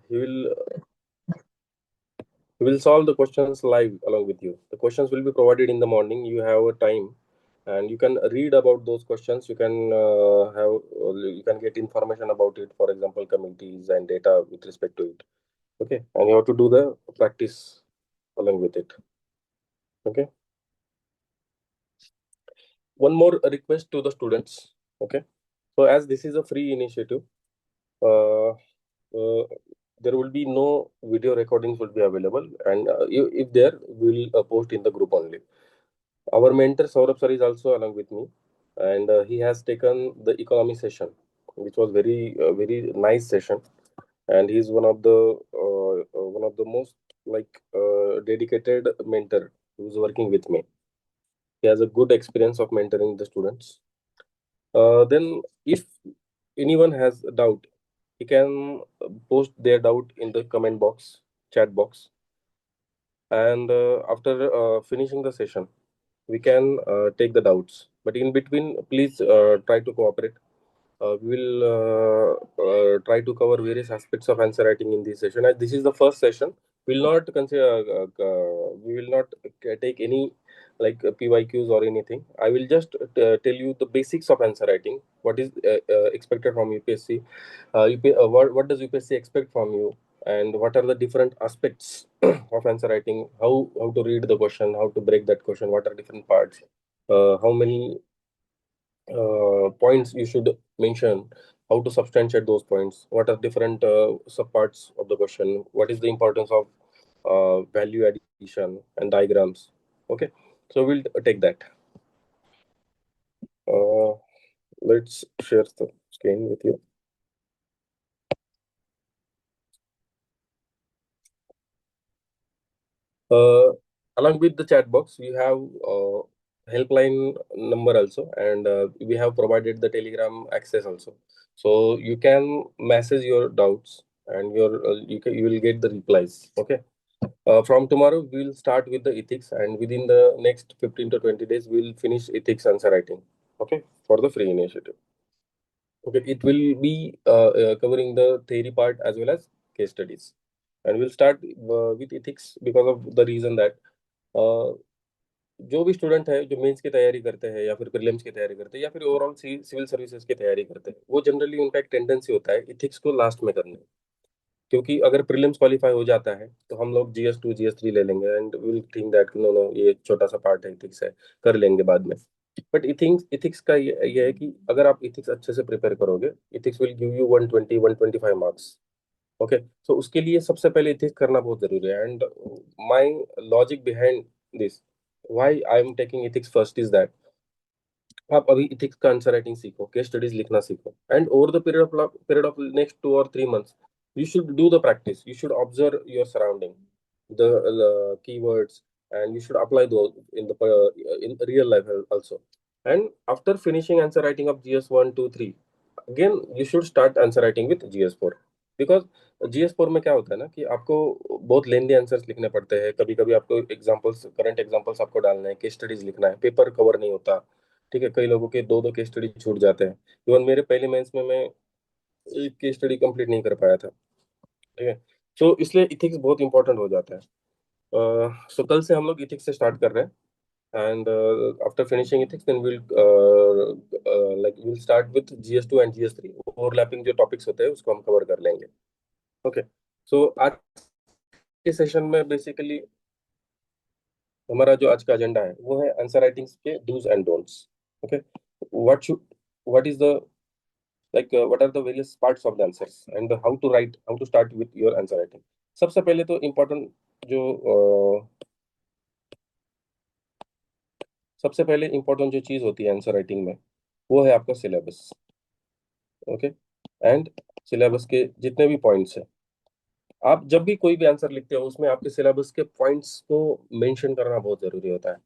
he will solve the questions live along with you. The questions will be provided in the morning. You have a time, and you can read about those questions. You can get information about it. For example, committees and data with respect to it. Okay, and you have to do the practice along with it. Okay. One more request to the students. Okay. So as this is a free initiative, uh, uh, there will be no video recordings will be available, and if there, we'll post in the group only. Our mentor Saurabh sir is also along with me, and he has taken the economy session, which was very nice session, and he's one of the most dedicated mentor who's working with me. He has a good experience of mentoring the students. Then, if anyone has a doubt, he can post their doubt in the comment box, chat box, and after finishing the session, we can take the doubts. But in between, please try to cooperate. We will try to cover various aspects of answer writing in this session. As this is the first session, we will not take any PYQs or anything. I will just tell you the basics of answer writing. What is expected from UPSC? What does UPSC expect from you? And what are the different aspects of answer writing? How to read the question? How to break that question? What are different parts? How many points you should mention, how to substantiate those points, what are different subparts of the question, what is the importance of value addition and diagrams. Okay, so we'll take that. uh, let's share the screen with you. uh, Along with the chat box, we have helpline number also, and we have provided the telegram access also, so you can message your doubts, and you will get the replies. Okay. From tomorrow, we'll start with the ethics, and within the next 15 to 20 days, we'll finish ethics answer writing. Okay, for the free initiative. Okay, it will be covering the theory part as well as case studies, and we'll start with ethics because of the reason that uh, जो भी student है जो mains की तैयारी करते हैं या फिर प्रीलिम्स की तैयारी करते हैं या फिर ओवरऑल सिविल सर्विसेज की तैयारी करते हैं, वो जनरली उनका एक टेंडेंसी होता है इथिक्स को लास्ट में करने। क्योंकि अगर प्रीलिम्स क्वालिफाई हो जाता है तो हम लोग GS2 GS3 ले लेंगे and will think that no no ये छोटा सा पार्ट है, इथिक्स है, कर लेंगे बाद में। बट इथिक्स इथिक्स का ये है कि अगर आप इथिक्स अच्छे से प्रिपेयर करोगे, ethics will give you 120 125 marks. Okay, so उसके लिए सबसे पहले इथिक्स करना बहुत जरूरी है, and my logic behind this, why I am taking ethics first is that आप अभी इथिक्स का आंसर राइटिंग सीखो, केस स्टडीज लिखना सीखो, and over the period of next 2 or 3 months you should do the practice. You should observe your surrounding, the keywords, and you should apply those in real life also. And after finishing answer writing of GS1 2 3, again you should start answer writing with GS4, because GS4 में क्या होता है ना कि आपको बहुत लेंदी answers लिखने पड़ते हैं, कभी कभी आपको एग्जांपल्स, करंट एग्जांपल्स आपको डालना है, केस स्टडीज लिखना है, पेपर कवर नहीं होता। ठीक है, कई लोगों के दो दो केस स्टडी छूट जाते हैं। इवन मेरे पहले मेंस में मैं एक केस स्टडी कंप्लीट नहीं कर पाया था। ठीक है, तो इसलिए इथिक्स बहुत इंपॉर्टेंट हो जाता है। सो कल से हम लोग इथिक्स से स्टार्ट कर रहे हैं, and after finishing ethics then will start with GS2 and GS3, overlapping जो टॉपिक्स होते हैं उसको हम कवर कर लेंगे। ओके, सो आज के सेशन में बेसिकली हमारा जो आज का एजेंडा है वो है आंसर राइटिंग के do's and don'ts. Okay, what should what is the what are the various parts of the answers and how to start with your answer writing। सबसे पहले तो इम्पोर्टेंट जो सबसे पहले इम्पोर्टेंट जो चीज होती है आंसर राइटिंग में, वो है आपका सिलेबस। ओके, एंड सिलेबस के जितने भी पॉइंट्स हैं, आप जब भी कोई भी आंसर लिखते हो उसमें आपके सिलेबस के पॉइंट्स को मेंशन करना बहुत जरूरी होता है।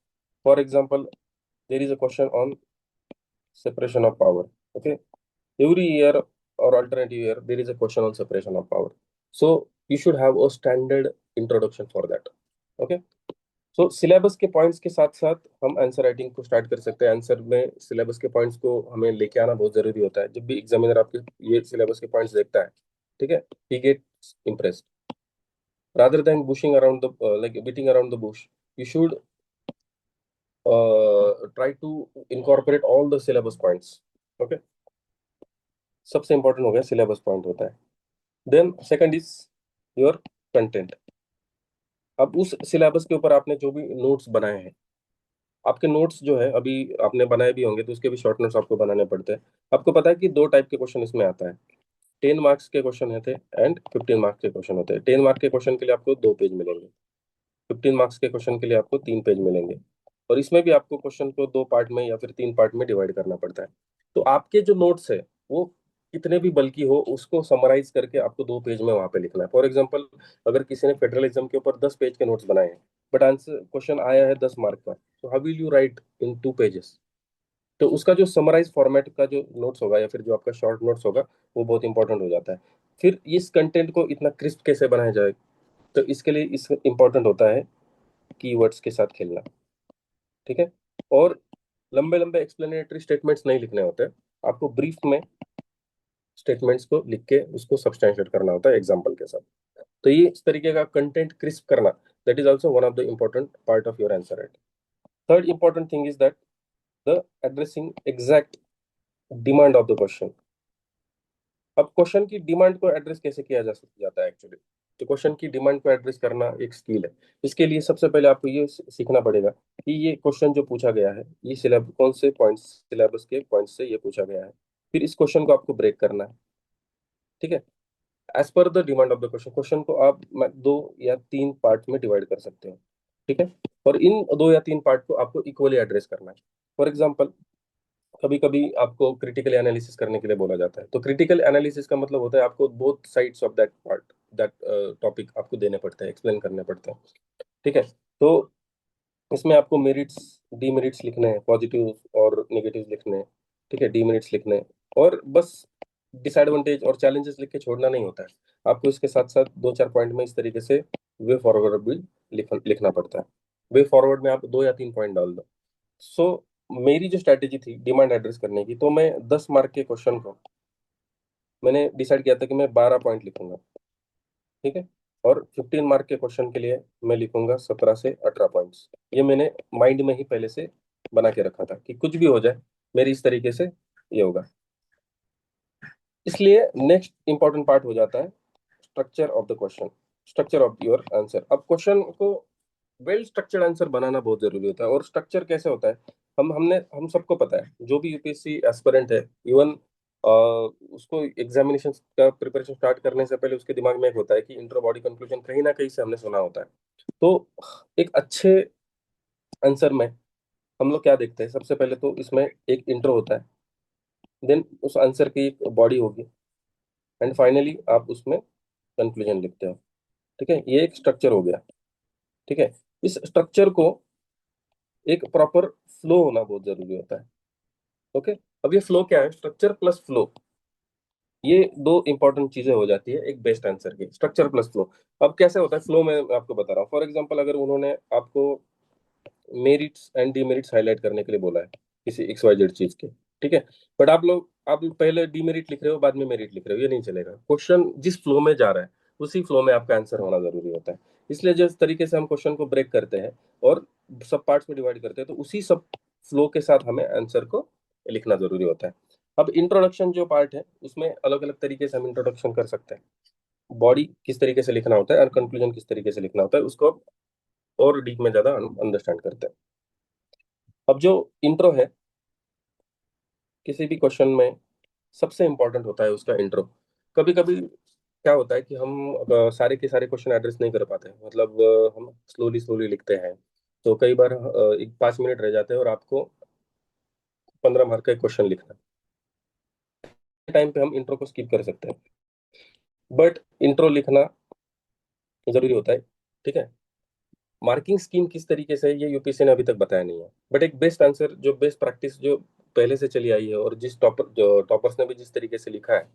For example, there is a question on separation of power। Okay, every year or alternative year there is a question on separation of power, so you should have a standard introduction for that। Okay, so syllabus के points के साथ साथ हम answer writing को start कर सकते हैं। Answer में सिलेबस के पॉइंट्स को हमें लेके आना बहुत जरूरी होता है। जब भी एग्जामिनर आपके ये सिलेबस के पॉइंट्स देखता है, ठीक है, he get impressed. Rather than bushing around the like beating around the bush, you should try to incorporate all the syllabus points. Okay, सबसे इंपॉर्टेंट हो गया syllabus point होता है. Then second is your content. अब उस syllabus के ऊपर आपने जो भी नोट्स बनाए हैं, आपके नोट्स जो है अभी आपने बनाए भी होंगे तो उसके भी शॉर्ट नोट्स आपको बनाने पड़ते हैं. आपको पता है कि दो टाइप के क्वेश्चन इसमें आता है. 10 मार्क्स के क्वेश्चन होते हैं एंड 15 मार्क्स के क्वेश्चन होते हैं. 10 मार्क के क्वेश्चन के लिए आपको 2 पेज मिलेंगे. 15 मार्क्स के क्वेश्चन के लिए आपको 3 पेज मिलेंगे. और इसमें भी आपको क्वेश्चन को 2 पार्ट में या फिर 3 पार्ट में डिवाइड करना पड़ता है. तो आपके जो नोट्स है वो कितने भी बल्कि हो उसको समराइज करके आपको 2 पेज में वहां पे लिखना है. फॉर एग्जाम्पल, अगर किसी ने फेडरलिज्म के ऊपर 10 पेज के नोट्स बनाए हैं बट आंसर क्वेश्चन आया है 10 मार्क का, तो how will you right in 2 pages? तो उसका जो समराइज फॉर्मेट का जो नोट्स होगा या फिर जो आपका शॉर्ट नोट्स होगा वो बहुत इंपॉर्टेंट हो जाता है. फिर इस कंटेंट को इतना क्रिस्प कैसे बनाया जाए, तो इसके लिए इस इंपॉर्टेंट होता है कीवर्ड्स के साथ खेलना. ठीक है. और लंबे लंबे एक्सप्लेनेटरी स्टेटमेंट्स नहीं लिखने होते. आपको ब्रीफ में स्टेटमेंट्स को लिख के उसको सब्सटैंशिएट करना होता है एग्जांपल के साथ. तो ये इस तरीके का कंटेंट क्रिस्प करना, that is also one of the important part of your answer writing. Third important thing is that the addressing exact demand of the question. अब क्वेश्चन की डिमांड को एड्रेस कैसे किया जाता है एक्चुअली. तो क्वेश्चन की डिमांड को एड्रेस करना एक स्किल है. इसके लिए सबसे पहले आपको ये सीखना पड़ेगा कि ये क्वेश्चन जो पूछा गया है ये सिलेबस कौन से पॉइंट्स सिलेबस के पॉइंट्स से ये पूछा गया है. फिर इस क्वेश्चन को आपको ब्रेक करना है. ठीक है. As per the demand of the question, question को आप 2 या 3 पार्ट में डिवाइड कर सकते हो. ठीक है. और इन 2 या 3 पार्ट को आपको इक्वली एड्रेस करना है. फॉर एग्जाम्पल, कभी कभी आपको क्रिटिकल एनालिसिस करने के लिए बोला जाता है. तो क्रिटिकल एनालिसिस का मतलब होता है आपको both sides of that part, that topic आपको देने पड़ते हैं, एक्सप्लेन करने पड़ते हैं. ठीक है. तो इसमें आपको मेरिट्स डीमेरिट्स लिखने हैं, पॉजिटिव और नेगेटिव लिखने हैं. ठीक है. डीमेरिट्स लिखने हैं. और बस डिसएडवांटेज और चैलेंजेस लिख के छोड़ना नहीं होता है. आपको इसके साथ साथ 2-4 पॉइंट में इस तरीके से वे फॉरवर्ड भी लिखना पड़ता है. वे फॉरवर्ड में आप 2 या 3 पॉइंट डाल दो. सो मेरी जो स्ट्रैटेजी थी डिमांड एड्रेस करने की, तो मैं 10 मार्क के क्वेश्चन को मैंने डिसाइड किया था कि मैं 12 पॉइंट लिखूंगा. ठीक है. और 15 मार्क के क्वेश्चन के लिए मैं लिखूंगा 17 से 18 पॉइंट्स. ये मैंने माइंड में ही पहले से बना के रखा था कि कुछ भी हो जाए मेरी इस तरीके से ये होगा. इसलिए नेक्स्ट इंपॉर्टेंट पार्ट हो जाता है structure of the question, structure of your answer. अब क्वेश्चन को वेल स्ट्रक्चर्ड आंसर बनाना बहुत जरूरी होता है. और स्ट्रक्चर कैसे होता है, हम सबको पता है. जो भी यूपीएससी एस्पिरेंट है, इवन उसको एग्जामिनेशन का प्रिपरेशन स्टार्ट करने से पहले उसके दिमाग में एक होता है कि इंट्रो बॉडी कंक्लूजन कहीं ना कहीं से हमने सुना होता है. तो एक अच्छे आंसर में हम लोग क्या देखते हैं, सबसे पहले तो इसमें एक इंट्रो होता है, देन उस आंसर की एक बॉडी होगी, एंड फाइनली आप उसमें कंक्लूजन लिखते हो. ठीक है. ये एक स्ट्रक्चर हो गया. ठीक है. इस स्ट्रक्चर को एक प्रॉपर फ्लो होना बहुत जरूरी होता है. ओके. अब ये फ्लो क्या है, स्ट्रक्चर प्लस फ्लो, ये दो इंपॉर्टेंट चीजें हो जाती है एक बेस्ट आंसर की, स्ट्रक्चर प्लस फ्लो. अब कैसे होता है फ्लो, मैं आपको बता रहा हूँ. फॉर एग्जांपल, अगर उन्होंने आपको मेरिट्स एंड डीमेरिट्स हाईलाइट करने के लिए बोला है किसी एक्स वाई जेड चीज के. ठीक है. बट आप लोग पहले डीमेरिट लिख रहे हो बाद में मेरिट लिख रहे हो, ये नहीं चलेगा. क्वेश्चन जिस फ्लो में जा रहा है उसी फ्लो में आपका आंसर होना जरूरी होता है. इसलिए जिस तरीके से हम क्वेश्चन को ब्रेक करते हैं और सब पार्ट्स में डिवाइड करते हैं, तो उसी सब फ्लो के साथ हमें आंसर को लिखना जरूरी होता है. अब इंट्रोडक्शन जो पार्ट है उसमें अलग अलग तरीके से हम इंट्रोडक्शन कर सकते हैं. बॉडी किस तरीके से लिखना होता है और कंक्लूजन किस तरीके से लिखना होता है, उसको और डीप में ज्यादा अंडरस्टैंड करते हैं. अब जो इंट्रो है किसी भी क्वेश्चन में सबसे इंपॉर्टेंट होता है उसका इंट्रो. कभी कभी क्या होता है कि हम सारे के सारे क्वेश्चन एड्रेस नहीं कर पाते, मतलब हम स्लोली स्लोली लिखते हैं. तो कई बार एक 5 मिनट रह जाते हैं और आपको 15 मार्क का एक क्वेश्चन लिखना है. टाइम पे हम इंट्रो को स्किप कर सकते हैं, बट इंट्रो लिखना जरूरी होता है. ठीक है. मार्किंग स्कीम किस तरीके से है, ये यूपीएससी ने अभी तक बताया नहीं है. बट एक बेस्ट आंसर, जो बेस्ट प्रैक्टिस जो पहले से चली आई है और जिस टॉपर्स ने भी जिस तरीके से लिखा है,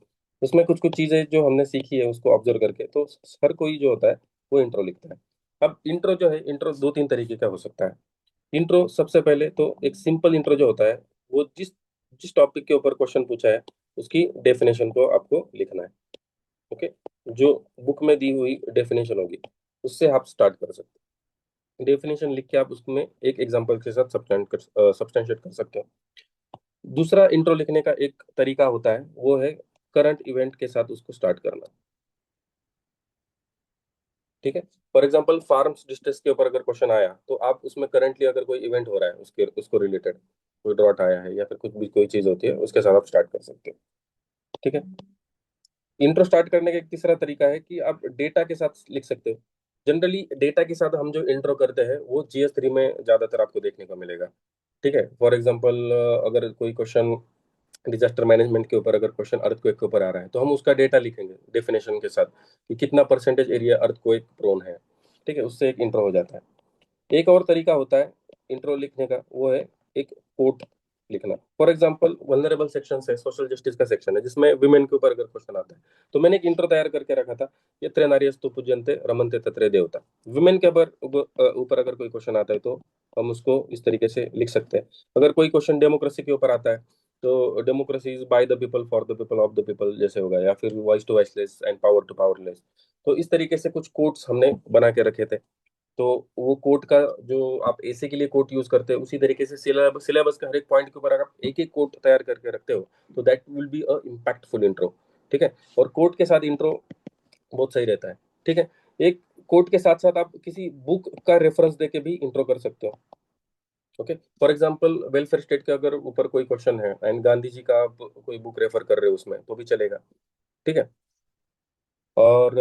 उसमें कुछ कुछ चीजें जो हमने सीखी है उसको ऑब्जर्व करके, तो हर कोई जो होता है वो इंट्रो लिखता है. अब इंट्रो जो है, इंट्रो 2-3 तरीके का हो सकता है. इंट्रो सबसे पहले तो एक सिंपल इंट्रो जो होता है, वो जिस जिस टॉपिक के ऊपर क्वेश्चन पूछा है उसकी डेफिनेशन को आपको लिखना है. ओके. जो बुक में दी हुई डेफिनेशन होगी उससे आप स्टार्ट कर सकते हैं। डेफिनेशन लिख के आप उसमें एक एग्जांपल के साथ सब्सटेंशिएट कर सकते हो। दूसरा इंट्रो लिखने का एक तरीका होता है, वो है करंट इवेंट के साथ उसको स्टार्ट करना। ठीक है। फॉर एग्जांपल फार्म्स डिस्ट्रेस के ऊपर अगर क्वेश्चन आया तो आप उसमें करंटली अगर कोई इवेंट हो रहा है उसके उसको रिलेटेड, कोई ड्रॉट आया है या फिर कुछ भी कोई चीज होती है उसके साथ आप स्टार्ट कर सकते हो। ठीक है। इंट्रो स्टार्ट करने का एक तीसरा तरीका है कि आप डेटा के साथ लिख सकते हो। जनरली डेटा के साथ हम जो इंट्रो करते हैं वो GS3 में ज्यादातर आपको देखने को मिलेगा। ठीक है। फॉर एग्जांपल अगर कोई क्वेश्चन डिजास्टर मैनेजमेंट के ऊपर अगर क्वेश्चन अर्थक्वेक के ऊपर आ रहा है तो हम उसका डेटा लिखेंगे डेफिनेशन के साथ कि कितना परसेंटेज एरिया अर्थक्वेक प्रोन है। ठीक है, उससे एक इंट्रो हो जाता है। एक और तरीका होता है इंट्रो लिखने का, वो है एक कोट लिखना। फॉर एग्जांपल वल्नरेबल सेक्शन है, सोशल जस्टिस का सेक्शन है जिसमें वुमेन के ऊपर अगर क्वेश्चन आता है तो मैंने एक इंट्रो तैयार करके रखा था, ये त्रैनार्यस्तु पूज्यन्ते रमन्ते तत्रे देवता। वुमेन के ऊपर अगर कोई क्वेश्चन आता है तो हम उसको इस तरीके से लिख सकते हैं। अगर कोई क्वेश्चन डेमोक्रेसी के ऊपर आता है तो democracy is by the people for the people of the people जैसे होगा, या फिर voice to voiceless and power to powerless. तो इस तरीके से कुछ कोट्स हमने बना के रखे थे। तो वो कोट का जो आप ऐसे के लिए कोट यूज करते हैं उसी तरीके से सिलेबस सिलेबस के हर एक पॉइंट के ऊपर अगर आप एक एक कोट तैयार करके रखते हो तो that will be a impactful intro. ठीक है। और कोट के साथ इंट्रो बहुत सही रहता है। ठीक है। एक कोट के साथ साथ आप किसी बुक का रेफरेंस देके भी इंट्रो कर सकते हो। Okay. For example welfare state के अगर ऊपर कोई क्वेश्चन है एंड गांधी जी का आप कोई बुक रेफर कर रहे हो उसमें तो भी चलेगा। ठीक है। और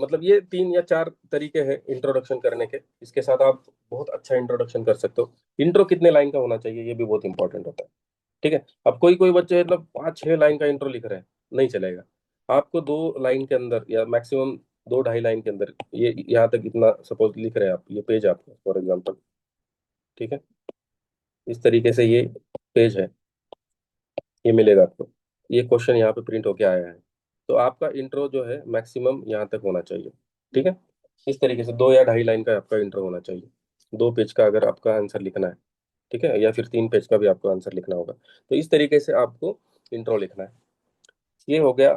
मतलब ये 3 या 4 तरीके हैं इंट्रोडक्शन करने के, इसके साथ आप बहुत अच्छा इंट्रोडक्शन कर सकते हो। इंट्रो कितने लाइन का होना चाहिए ये भी बहुत इंपॉर्टेंट होता है। ठीक है। अब कोई कोई बच्चे मतलब 5-6 लाइन का इंट्रो लिख रहे हैं, नहीं चलेगा। आपको 2 लाइन के अंदर या मैक्सिमम 2-2.5 लाइन के अंदर ये यहाँ तक इतना सपोज लिख रहे हैं आप, ये पेज आपका फॉर एग्जाम्पल। ठीक है। इस तरीके से ये पेज है, ये मिलेगा आपको, ये क्वेश्चन यहाँ पे प्रिंट होके आया है। तो आपका इंट्रो जो है मैक्सिमम यहाँ तक होना चाहिए। ठीक है। इस तरीके से 2 या 2.5 लाइन का आपका इंट्रो होना चाहिए, 2 पेज का अगर आपका आंसर लिखना है। ठीक है, या फिर 3 पेज का भी आपको आंसर लिखना होगा तो इस तरीके से आपको इंट्रो लिखना है। ये हो गया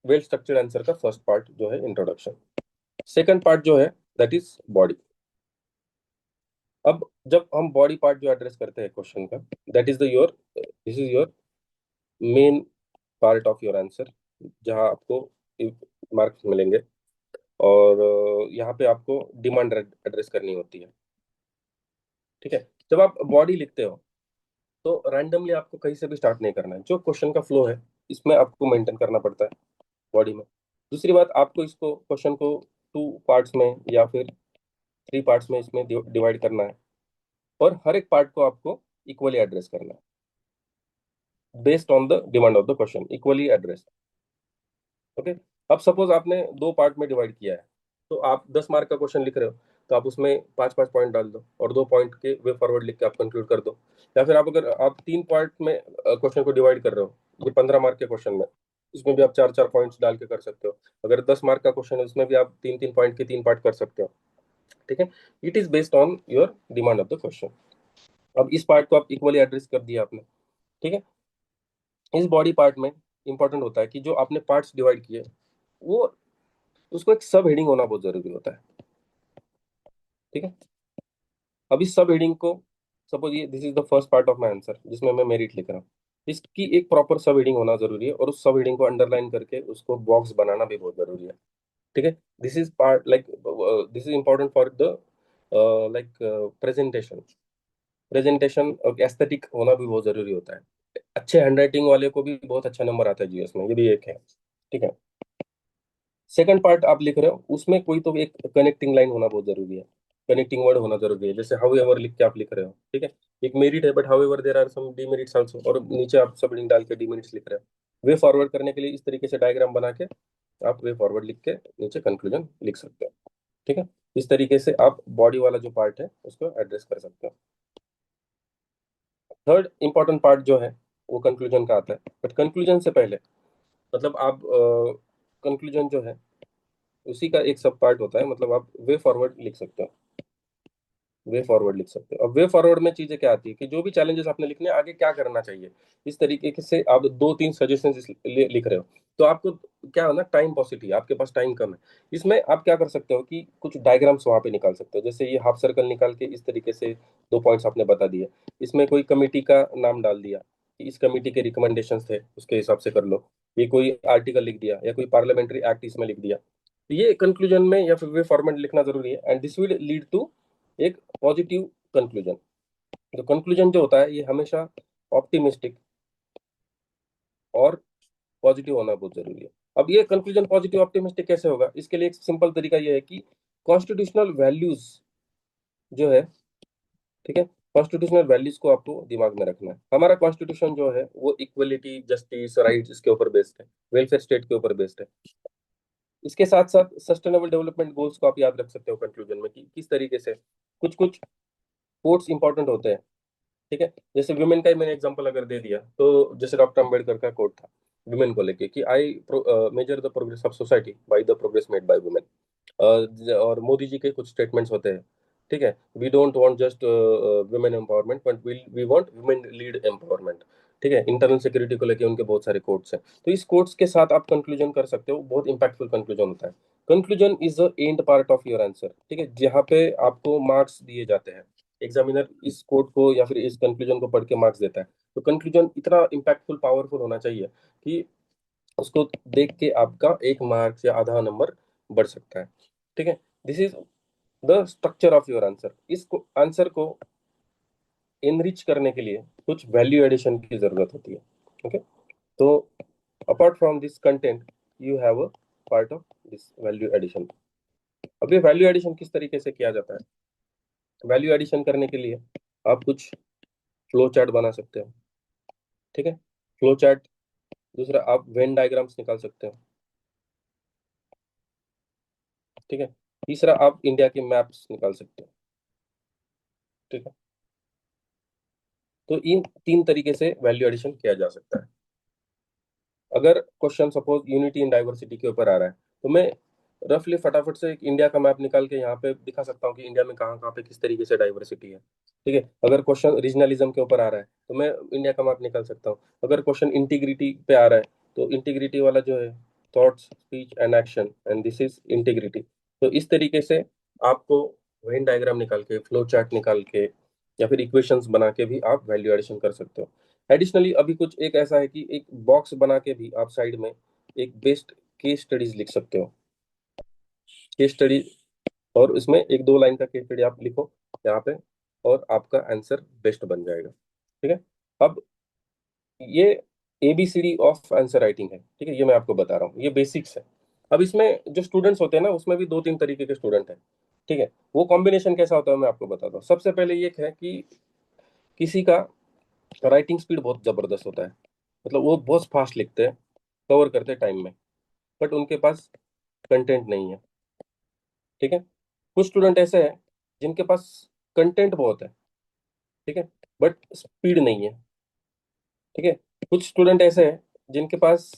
वेल स्ट्रक्चर्ड आंसर का फर्स्ट पार्ट जो है इंट्रोडक्शन। सेकंड पार्ट जो है दैट इज बॉडी। अब जब हम बॉडी पार्ट जो एड्रेस करते हैं क्वेश्चन का, that is the your this is your main part of your answer, जहां आपको मार्क्स मिलेंगे। और यहाँ पे आपको डिमांड एड्रेस करनी होती है। ठीक है। जब आप बॉडी लिखते हो तो रैंडमली आपको कहीं से भी स्टार्ट नहीं करना है, जो क्वेश्चन का फ्लो है इसमें आपको मेंटेन करना पड़ता है बॉडी में। दूसरी बात, आपको इसको क्वेश्चन को 2 पार्ट्स में या फिर 3 पार्ट्स में इसमें डिवाइड करना है, और हर एक पार्ट को आपको इक्वली एड्रेस करना है based on the demand of the question, equally address. Okay. अब सपोज आपने 2 पार्ट में डिवाइड किया है, तो आप 10 मार्क का क्वेश्चन लिख रहे हो तो आप उसमें 5-5 पॉइंट डाल दो और 2 पॉइंट के वे फॉरवर्ड लिख के आप कंक्लूड कर दो। या फिर आप अगर आप 3 पार्ट में क्वेश्चन को डिवाइड कर रहे हो, ये 15 मार्क के क्वेश्चन में, इसमें भी आप 4-4 पॉइंट्स डाल के कर सकते हो। अगर 10 मार्क का क्वेश्चन है उसमें भी आप 3-3 पॉइंट के 3 पार्ट कर सकते हो। ठीक है। It is based on your demand of the question. अब इस पार्ट को आप इक्वली एड्रेस कर दिया आपने। ठीक है। इस बॉडी पार्ट में इंपॉर्टेंट होता है कि जो आपने पार्ट्स डिवाइड किए वो उसको एक सब हेडिंग होना बहुत जरूरी होता है। ठीक है। अब इस सब हेडिंग को, सपोज ये this is the first part of my answer जिसमें मैं मेरिट लिख रहा हूँ, इसकी एक प्रॉपर सब हेडिंग होना जरूरी है और उस सब हेडिंग को अंडरलाइन करके उसको बॉक्स बनाना भी बहुत जरूरी है। ठीक है। This is part like this is important for the like presentation. Presentation और एस्थेटिक होना भी बहुत जरूरी होता है। अच्छे हैंडराइटिंग वाले को भी बहुत अच्छा नंबर आता है GS में, ये भी एक है। ठीक है। सेकंड पार्ट आप लिख रहे हो उसमें कोई तो एक कनेक्टिंग लाइन होना बहुत जरूरी है, कनेक्टिंग वर्ड होना जरूरी है। जैसे हाउ एवर लिख के आप लिख रहे हो, ठीक है, एक मेरिट है but however there are some demerits also, और नीचे आप सब लिंक डाल के डीमेरिट्स लिख रहे हो। वे फॉरवर्ड करने के लिए इस तरीके से डायग्राम बना के आप वे फॉरवर्ड लिख के नीचे कंक्लूजन लिख सकते हो। ठीक है। इस तरीके से आप बॉडी वाला जो पार्ट है उसको एड्रेस कर सकते हो। थर्ड इंपॉर्टेंट पार्ट जो है वो कंक्लूजन का आता है, बट कंक्लूजन से पहले मतलब आप कंक्लूजन जो है उसी का एक सब पार्ट होता है, मतलब आप वे फॉरवर्ड लिख सकते हो। वे फॉरवर्ड लिख सकते हो। अब वे फॉरवर्ड में चीजें क्या आती है कि जो भी चैलेंजेस आपने लिखने हैं, आगे क्या करना चाहिए, इस तरीके से आप दो तीन सजेशन लिख रहे हो। तो आपको क्या है ना, टाइम पॉसिटी, आपके पास टाइम कम है। इसमें आप क्या कर सकते हो कि कुछ डायग्राम्स वहां पे निकाल सकते हो, जैसे ये हाफ सर्कल निकाल के इस तरीके से दो पॉइंट्स आपने बता दिए। इसमें कोई कमिटी का नाम डाल दिया कि इस कमिटी के रिकमेंडेशंस थे, उसके हिसाब से कर लो। ये कोई आर्टिकल लिख दिया या कोई पार्लियामेंट्री एक्ट इसमें लिख दिया। तो ये कंक्लूजन में या फिर वे फॉर्मेट लिखना जरूरी है, and this will lead to एक पॉजिटिव कंक्लूजन। तो कंक्लूजन जो होता है ये हमेशा ऑप्टिमिस्टिक और पॉजिटिव होना बहुत जरूरी है। अब ये कंक्लूजन पॉजिटिव ऑप्टिमिस्टिक कैसे होगा, इसके लिए एक सिंपल तरीका ये है कि कॉन्स्टिट्यूशनल वैल्यूज जो है, ठीक है, कॉन्स्टिट्यूशनल वैल्यूज को आपको दिमाग में रखना है। हमारा कॉन्स्टिट्यूशन जो है वो इक्वलिटी, जस्टिस, राइट्स इसके ऊपर बेस्ड है, वेलफेयर स्टेट के ऊपर बेस्ड है। इसके साथ साथ सस्टेनेबल डेवलपमेंट गोल्स को आप याद रख सकते हो कंक्लूजन में कि किस तरीके से कुछ कुछ कोट्स इंपॉर्टेंट होते हैं। ठीक है, जैसे वुमेन का ही मैंने एग्जांपल अगर दे दिया, तो जैसे डॉक्टर अंबेडकर का कोट था वुमेन को लेके कि I measure the progress of society by the progress made by women. और मोदी जी के कुछ स्टेटमेंट्स होते हैं। ठीक है, we don't want just women empowerment, but we want women lead empowerment. ठीक है, इंटरनल सिक्योरिटी को लेके उनके बहुत सारे कोट्स हैं। तो इस कोट्स के साथ आप कंक्लूजन कर सकते हो, बहुत इंपैक्टफुल कंक्लूजन होता है। Conclusion is the end part of your answer. ठीक है, जहाँ पे आपको मार्क्स दिए जाते हैं, एग्जामिनर इस कोट को या फिर इस कंक्लूजन को पढ़ के मार्क्स देता है। तो कंक्लूजन इतना इंपैक्टफुल, पावरफुल होना चाहिए कि उसको देख के आपका एक मार्क्स या आधा नंबर बढ़ सकता है। ठीक है, this is the structure of your answer. इस आंसर को एनरिच करने के लिए कुछ वैल्यू एडिशन की जरूरत होती है। ओके, तो apart from this content you have a part of this value addition. अब ये वैल्यू एडिशन किस तरीके से किया जाता है? वैल्यू एडिशन करने के लिए आप कुछ फ्लो चार्ट बना सकते हो। ठीक है, फ्लो चार्ट। दूसरा, आप वेन डायग्राम्स निकाल सकते हो। ठीक है, तीसरा, आप इंडिया के मैप्स निकाल सकते हो। ठीक है, तो इन तीन तरीके से वैल्यू एडिशन किया जा सकता है। अगर question suppose unity in diversity के ऊपर आ रहा है, तो मैं रफली फटाफट से एक इंडिया का मैप निकाल के यहाँ पे दिखा सकता हूँ कि इंडिया में कहाँ कहाँ पे किस तरीके से डाइवर्सिटी है। ठीक है, अगर क्वेश्चन रीजनलिज्म के ऊपर आ रहा है, तो मैं इंडिया का मैप निकाल सकता हूँ। अगर क्वेश्चन इंटीग्रिटी पे आ रहा है, तो इंटीग्रिटी वाला जो है, thoughts, speech and action, and this is integrity. तो इस तरीके से आपको वेन डायग्राम निकाल के, फ्लो चार्ट निकाल के, या फिर इक्वेशंस बना के भी आप वैल्यू एडिशन कर सकते हो। एडिशनली अभी कुछ एक ऐसा है कि एक बॉक्स बना के भी आप साइड में एक बेस्ट केस स्टडीज लिख सकते हो। केस स्टडी, और उसमें एक दो लाइन का केस स्टडी आप लिखो यहाँ पे, और आपका आंसर बेस्ट बन जाएगा। ठीक है, अब ये एबीसीडी ऑफ आंसर राइटिंग है। ठीक है, ये मैं आपको बता रहा हूँ, ये बेसिक्स है। अब इसमें जो स्टूडेंट्स होते हैं ना, उसमें भी दो तीन तरीके के स्टूडेंट हैं। ठीक है, वो कॉम्बिनेशन कैसा होता है मैं आपको बताता हूँ। सबसे पहले ये है कि किसी का राइटिंग स्पीड बहुत जबरदस्त होता है, मतलब वो बहुत फास्ट लिखते हैं, कवर करते हैं टाइम में, बट उनके पास कंटेंट नहीं है। ठीक है, कुछ स्टूडेंट ऐसे हैं जिनके पास कंटेंट बहुत है, ठीक है, बट स्पीड नहीं है। ठीक है, कुछ स्टूडेंट ऐसे हैं जिनके पास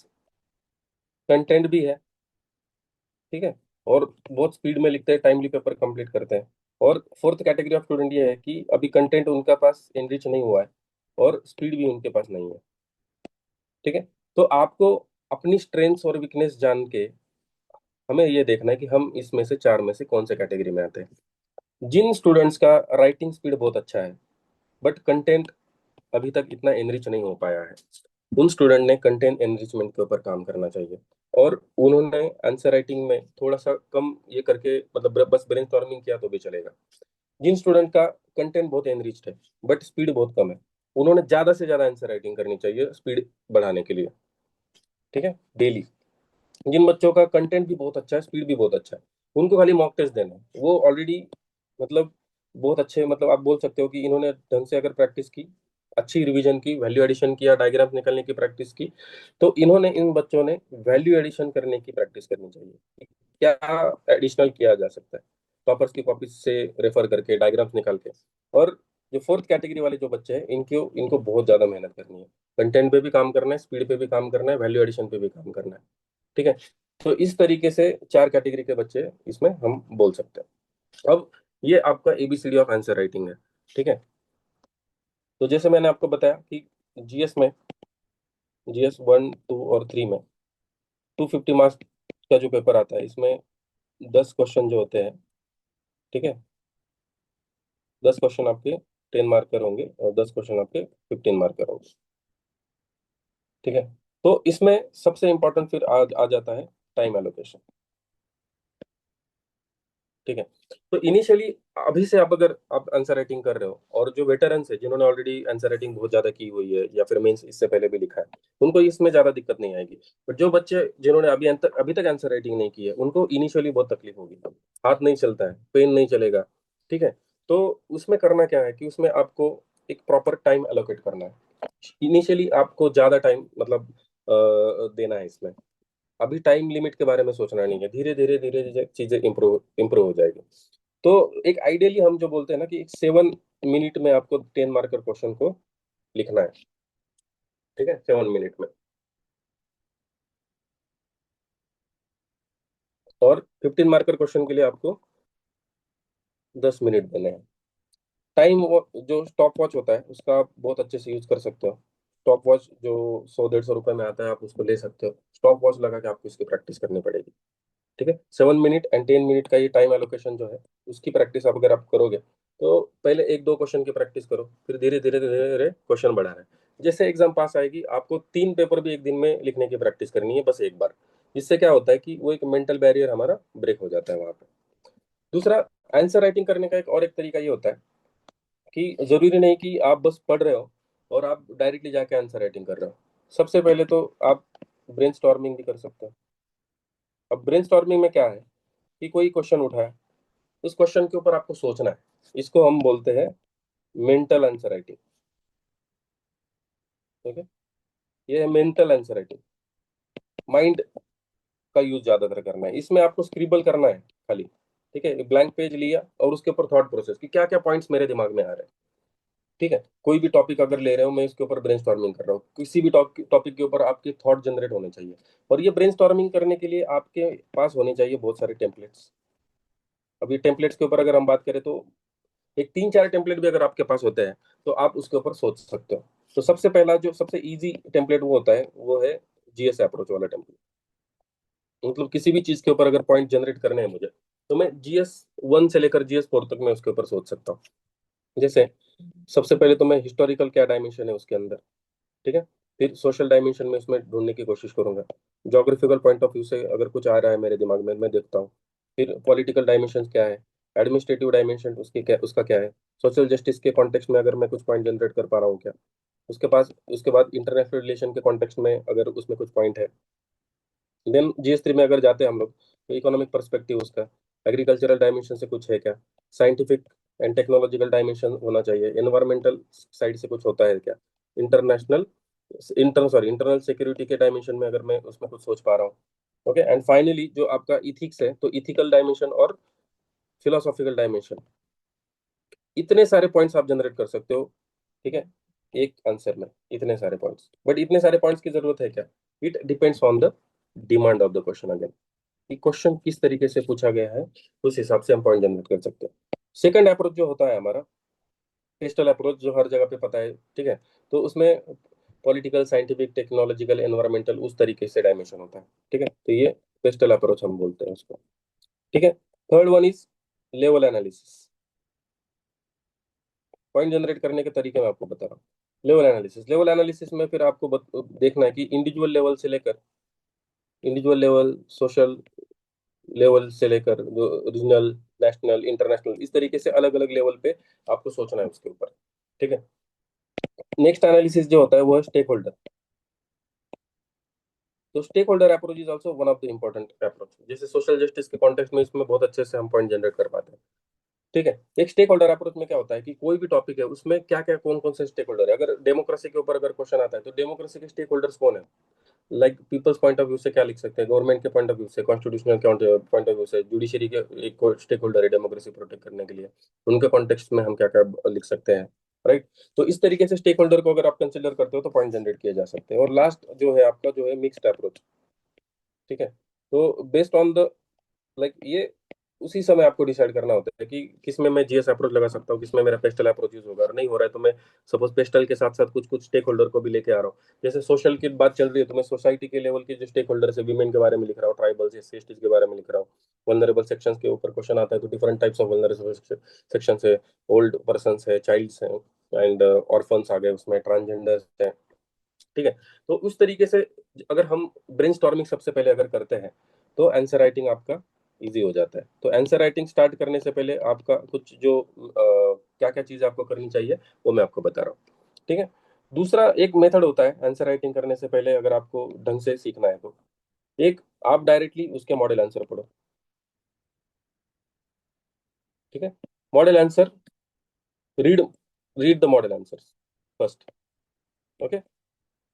कंटेंट भी है, ठीक है, और बहुत स्पीड में लिखते हैं, टाइमली पेपर कंप्लीट करते हैं। और फोर्थ कैटेगरी ऑफ स्टूडेंट ये है कि अभी कंटेंट उनका पास एनरिच नहीं हुआ है, और स्पीड भी उनके पास नहीं है। ठीक है, तो आपको अपनी स्ट्रेंथ्स और वीकनेस जान के हमें ये देखना है कि हम इसमें से चार में से कौन से कैटेगरी में आते हैं। जिन स्टूडेंट्स का राइटिंग स्पीड बहुत अच्छा है, बट कंटेंट अभी तक इतना एनरिच नहीं हो पाया है, उन स्टूडेंट ने कंटेंट एनरिचमेंट के ऊपर काम करना चाहिए। और उन्होंने आंसर राइटिंग में थोड़ा सा कम ये करके, मतलब बस ब्रेनस्टॉर्मिंग किया तो भी चलेगा। जिन स्टूडेंट का कंटेंट बहुत एनरिच्ड है बट स्पीड बहुत कम है, उन्होंने ज्यादा से ज्यादा आंसर राइटिंग करनी चाहिए स्पीड बढ़ाने के लिए। ठीक है, डेली। जिन बच्चों का कंटेंट भी बहुत अच्छा है, स्पीड भी बहुत अच्छा है, उनको खाली मॉक टेस्ट देना है। वो ऑलरेडी, मतलब बहुत अच्छे, मतलब आप बोल सकते हो कि इन्होंने ढंग से अगर प्रैक्टिस की, अच्छी रिवीजन की, वैल्यू एडिशन किया, डायग्राम्स निकालने की प्रैक्टिस की, तो इन्होंने, इन बच्चों ने वैल्यू एडिशन करने की प्रैक्टिस करनी चाहिए। क्या एडिशनल किया जा सकता है, टॉपर्स की कॉपी से रेफर करके, डायग्राम्स निकाल के। और जो फोर्थ कैटेगरी वाले जो बच्चे हैं, इनको इनको बहुत ज्यादा मेहनत करनी है, कंटेंट पे भी काम करना है, स्पीड पे भी काम करना है, वैल्यू एडिशन पे भी काम करना है। ठीक है, तो इस तरीके से चार कैटेगरी के बच्चे इसमें हम बोल सकते हैं। अब ये आपका एबीसीडी ऑफ आंसर राइटिंग है। ठीक है। तो जैसे मैंने आपको बताया कि जीएस में, जीएस 1, 2 और 3 में 250 मार्क्स का जो पेपर आता है, इसमें 10 क्वेश्चन जो होते हैं, ठीक है, 10 क्वेश्चन आपके 10 मार्कर होंगे और 10 क्वेश्चन आपके 15 मार्कर होंगे। ठीक है। तो इसमें सबसे इंपॉर्टेंट फिर आ जाता है टाइम एलोकेशन। ठीक है। तो इनिशियली अभी से आप अगर आप आंसर राइटिंग कर रहे हो, और जो वेटरन्स है जिन्होंने ऑलरेडी आंसर राइटिंग बहुत ज्यादा की हुई है या फिर मेंस इससे पहले भी लिखा है, उनको इसमें ज्यादा दिक्कत नहीं आएगी। बट जो बच्चे जिन्होंने अभी तक आंसर राइटिंग नहीं की है, उनको इनिशियली बहुत तकलीफ होगी। हाथ नहीं चलता है, पेन नहीं चलेगा। ठीक है। तो उसमें करना क्या है कि उसमें आपको एक प्रॉपर टाइम एलोकेट करना है। इनिशियली आपको ज्यादा टाइम मतलब देना है इसमें। अभी टाइम लिमिट के बारे में सोचना नहीं है, धीरे धीरे धीरे धीरे चीजें इम्प्रूव इम्प्रूव हो जाएगी। तो एक आइडियली हम जो बोलते हैं ना कि एक 7 मिनट में आपको 10 मार्कर क्वेश्चन को लिखना है। ठीक है, 7 मिनट में। और 15 मार्कर क्वेश्चन के लिए आपको 10 मिनट देने हैं। टाइम जो स्टॉप वॉच होता है उसका आप बहुत अच्छे से यूज कर सकते हो। स्टॉप वॉच जो 100-150 रुपए में आता है, आप उसको ले सकते हो। स्टॉप वॉच लगा के आपको इसकी प्रैक्टिस करनी पड़ेगी। ठीक है। 7 मिनट एंड 10 मिनट का ये टाइम एलोकेशन जो है, उसकी प्रैक्टिस आप अगर आप करोगे, तो पहले 1-2 क्वेश्चन की प्रैक्टिस करो, फिर धीरे धीरे धीरे धीरे क्वेश्चन बढ़ा है। जैसे एग्जाम पास आएगी, आपको 3 पेपर भी एक दिन में लिखने की प्रैक्टिस करनी है, बस एक बार। इससे क्या होता है कि वो एक मेंटल बैरियर हमारा ब्रेक हो जाता है वहां पे। दूसरा, आंसर राइटिंग करने का एक तरीका ये होता है कि जरूरी नहीं कि आप बस पढ़ रहे हो और आप डायरेक्टली जाके आंसर राइटिंग कर रहे हो। सबसे पहले तो आप ब्रेनस्टॉर्मिंग भी कर सकते हो। अब ब्रेनस्टॉर्मिंग में क्या है कि कोई क्वेश्चन उठा है, उस क्वेश्चन के ऊपर आपको सोचना है। इसको हम बोलते हैं मेंटल आंसर राइटिंग। ठीक है। ये है मेंटल आंसर राइटिंग। माइंड का यूज ज्यादातर करना है इसमें, आपको स्क्रिबल करना है खाली। ठीक है, ब्लैंक पेज लिया और उसके ऊपर थॉट प्रोसेस कि क्या क्या पॉइंट्स मेरे दिमाग में आ रहे हैं। ठीक है। कोई भी टॉपिक अगर ले रहे हो, मैं इसके ऊपर ब्रेनस्टॉर्मिंग कर रहा हूँ, किसी भी टॉपिक के ऊपर आपके थॉट जनरेट होने चाहिए। और ये ब्रेनस्टॉर्मिंग करने के लिए आपके पास होने चाहिए बहुत सारे टेम्पलेट्स। अब ये टेम्पलेट्स के ऊपर अगर हम बात करें, तो एक 3-4 टेम्पलेट भी अगर आपके पास होते हैं, तो आप उसके ऊपर सोच सकते हो। तो सबसे पहला जो सबसे इजी टेम्पलेट वो होता है, वो है जीएस अप्रोच वाला टेम्पलेट। मतलब किसी भी चीज के ऊपर अगर पॉइंट जनरेट करने हैं मुझे, तो मैं GS 1 से लेकर GS 4 तक मैं उसके ऊपर सोच सकता हूँ। जैसे सबसे पहले तो मैं हिस्टोरिकल क्या डायमेंशन है उसके अंदर। ठीक है। फिर सोशल डायमेंशन में उसमें ढूंढने की कोशिश करूंगा। जोग्राफिकल पॉइंट ऑफ व्यू से अगर कुछ आ रहा है मेरे दिमाग में, मैं देखता हूँ। फिर पॉलिटिकल डायमेंशन क्या है, एडमिनिस्ट्रेटिव डायमेंशन उसका क्या है, सोशल जस्टिस के कॉन्टेक्स्ट में अगर मैं कुछ पॉइंट जनरेट कर पा रहा हूँ क्या। उसके बाद इंटरनेशनल रिलेशन के कॉन्टेक्स्ट में अगर उसमें कुछ पॉइंट है। देन GS 3 में अगर जाते हैं हम लोग, तो इकोनॉमिक पर्सपेक्टिव उसका, एग्रीकल्चरल डायमेंशन से कुछ है क्या, साइंटिफिक एंड टेक्नोलॉजिकल डायमेंशन होना चाहिए, एनवायरमेंटल साइड से कुछ होता है क्या, इंटरनेशनल इंटरनल सिक्योरिटी के डायमेंशन में अगर मैं उसमें कुछ सोच पा रहा हूँ। ओके। एंड फाइनली जो आपका इथिक्स है, तो इथिकल डायमेंशन और फिलोसॉफिकल डायमेंशन, इतने सारे पॉइंट्स आप जनरेट कर सकते हो। ठीक है। एक आंसर में इतने सारे पॉइंट्स, बट इतने सारे पॉइंट्स की जरूरत है क्या? It depends on the demand of the question again, कि क्वेश्चन किस तरीके से पूछा गया है, उस हिसाब से हम पॉइंट जनरेट कर सकते हैं। सेकंड अप्रोच जो होता है हमारा, टेक्सटल अप्रोच, जो हर जगह पे पता है। ठीक है। तो उसमें पॉलिटिकल, साइंटिफिक, टेक्नोलॉजिकल, एनवायरमेंटल, उस तरीके से डायमेंशन होता है। ठीक है। तो ये टेक्सटल अप्रोच हम बोलते हैं उसको। ठीक है। Third one is level analysis. Point generate करने के तरीके मैं आपको बता रहा हूँ। लेवल एनालिसिस में फिर आपको देखना है कि इंडिविजुअल लेवल, सोशल लेवल से लेकर जो रीजनल, नेशनल, इंटरनेशनल, इस तरीके से अलग अलग लेवल पे आपको सोचना है उसके ऊपर। ठीक है। नेक्स्ट एनालिसिस जो होता है वो है स्टेक होल्डर। तो stakeholder approach is also one of the important approach. जैसे सोशल जस्टिस के कॉन्टेक्स्ट में इसमें बहुत अच्छे से हम पॉइंट जनरेट कर पाते हैं। ठीक है। एक स्टेक होल्डर अप्रोच में क्या होता है कि कोई भी टॉपिक है, उसमें क्या क्या कौन कौन से स्टेक होल्डर है। अगर डेमोक्रेसी के ऊपर अगर क्वेश्चन आता है, तो डेमोक्रेसी के स्टेक होल्डर्स कौन है। Like peoples point of view से क्या लिख सकते हैं, गवर्नमेंट के पॉइंट ऑफ व्यू से, कॉन्स्टिट्यूशनल पॉइंट ऑफ व्यू से, जुडिशरी के एक स्टेक होल्डर है डेमोक्रेसी प्रोटेक्ट करने के लिए, उनके कॉन्टेक्स्ट में हम क्या क्या लिख सकते हैं। राइट। तो इस तरीके से स्टेक होल्डर को अगर आप कंसिडर करते हो, तो पॉइंट जनरेट किए जा सकते हैं। और लास्ट जो है आपका, जो है मिक्स्ड अप्रोच। ठीक है। तो बेस्ड ऑन द, लाइक ये उसी समय आपको डिसाइड करना होता है कि किस में मैं जीएस अप्रोच लगा सकता हूँ, किस में मेरा पेस्टल अप्रोच यूज होगा, और नहीं हो रहा है तो मैं सपोज पेस्टल के साथ साथ कुछ कुछ स्टेक होल्डर को भी लेके आ रहा हूँ। जैसे सोशल की बात चल रही है तो मैं सोसाइटी के लेवल के जो स्टेक होल्डर्स है, विमेन के बारे में लिख रहा हूँ, ट्राइबल्स, एस सी के बारे में लिख रहा हूँ। वल्नरेबल सेक्शंस के ऊपर क्वेश्चन आता है तो different types of vulnerable section है, ओल्ड पर्सन है, चाइल्ड्स हैं, एंड ऑर्फन्स आ गए उसमें, ट्रांसजेंडर्स हैं। ठीक है। तो उस तरीके से अगर हम ब्रेनस्टॉर्मिंग सबसे पहले अगर करते हैं तो आंसर राइटिंग आपका इजी हो जाता है। तो आंसर राइटिंग स्टार्ट करने से पहले आपका कुछ जो क्या क्या चीज आपको करनी चाहिए वो मैं आपको बता रहा हूँ। ठीक है। दूसरा एक मेथड होता है आंसर राइटिंग करने से पहले, अगर आपको ढंग से सीखना है तो एक, आप डायरेक्टली उसके मॉडल आंसर पढ़ो। ठीक है। Model answer, read read the model answers first. Okay.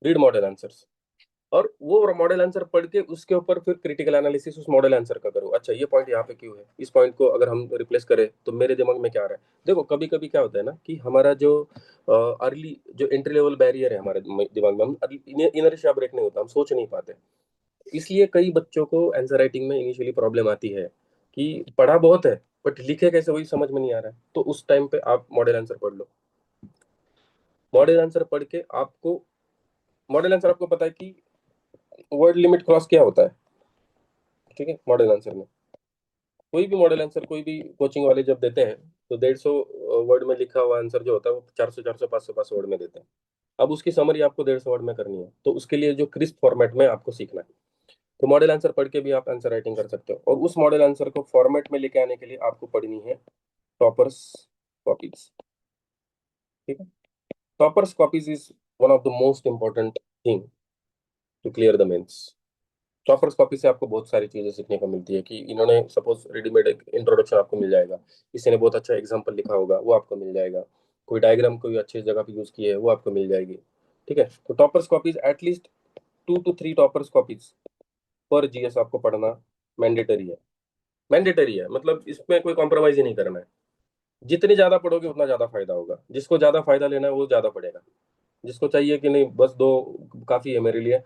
Read model answers, और वो मॉडल आंसर पढ़ के उसके ऊपर फिर क्रिटिकल एनालिसिस उस मॉडल आंसर का करो। अच्छा, ये पॉइंट यहाँ पे क्यों है, इस पॉइंट को अगर हम रिप्लेस करें तो मेरे दिमाग में क्या आ रहा है। देखो कभी कभी क्या होता है ना कि हमारा जो अर्ली जो एंट्री लेवल बैरियर है हमारे दिमाग में, हम इनर्शिया ब्रेक नहीं होता, हम सोच नहीं पाते। इसलिए कई बच्चों को आंसर राइटिंग में इनिशियली प्रॉब्लम आती है कि पढ़ा बहुत है बट लिखे कैसे वही समझ में नहीं आ रहा है। तो उस टाइम पे आप मॉडल आंसर पढ़ लो। मॉडल आंसर पढ़ के आपको, मॉडल आंसर आपको पता है कि वर्ड लिमिट क्रॉस क्या होता है। ठीक है। मॉडल आंसर में कोई भी मॉडल आंसर कोई भी कोचिंग वाले जब देते हैं तो 150 वर्ड में लिखा हुआ आंसर जो होता है वो 400 500 वर्ड में देते हैं। अब उसकी समरी आपको 150 वर्ड में करनी है, तो उसके लिए जो क्रिस्प फॉर्मेट में आपको सीखना है। तो मॉडल आंसर पढ़ के भी आप आंसर राइटिंग कर सकते हो, और उस मॉडल आंसर को फॉर्मेट में लेके आने के लिए आपको पढ़नी है टॉपर्स कॉपीज। ठीक है। Toppers copies is one of the most important thing to clear the mains. Toppers copy से आपको बहुत सारी चीजें सीखने को मिलती है कि इन्होंने सपोज रेडीमेड एक इंट्रोडक्शन आपको मिल जाएगा, किसी ने बहुत अच्छा एग्जांपल लिखा होगा वो आपको मिल जाएगा, कोई डायग्राम कोई अच्छी जगह पे यूज की है वो आपको मिल जाएगी। ठीक है। तो toppers copies at least 2 to 3 toppers copies पर जीएस आपको पढ़ना मैंडेटरी है। मैंडेटरी है मतलब इसमें कोई कॉम्प्रोमाइज ही नहीं करना है। जितनी ज्यादा पढ़ोगे उतना ज्यादा फायदा होगा, जिसको ज्यादा फायदा लेना है वो ज्यादा पढ़ेगा। जिसको चाहिए कि नहीं बस दो काफी है मेरे लिए,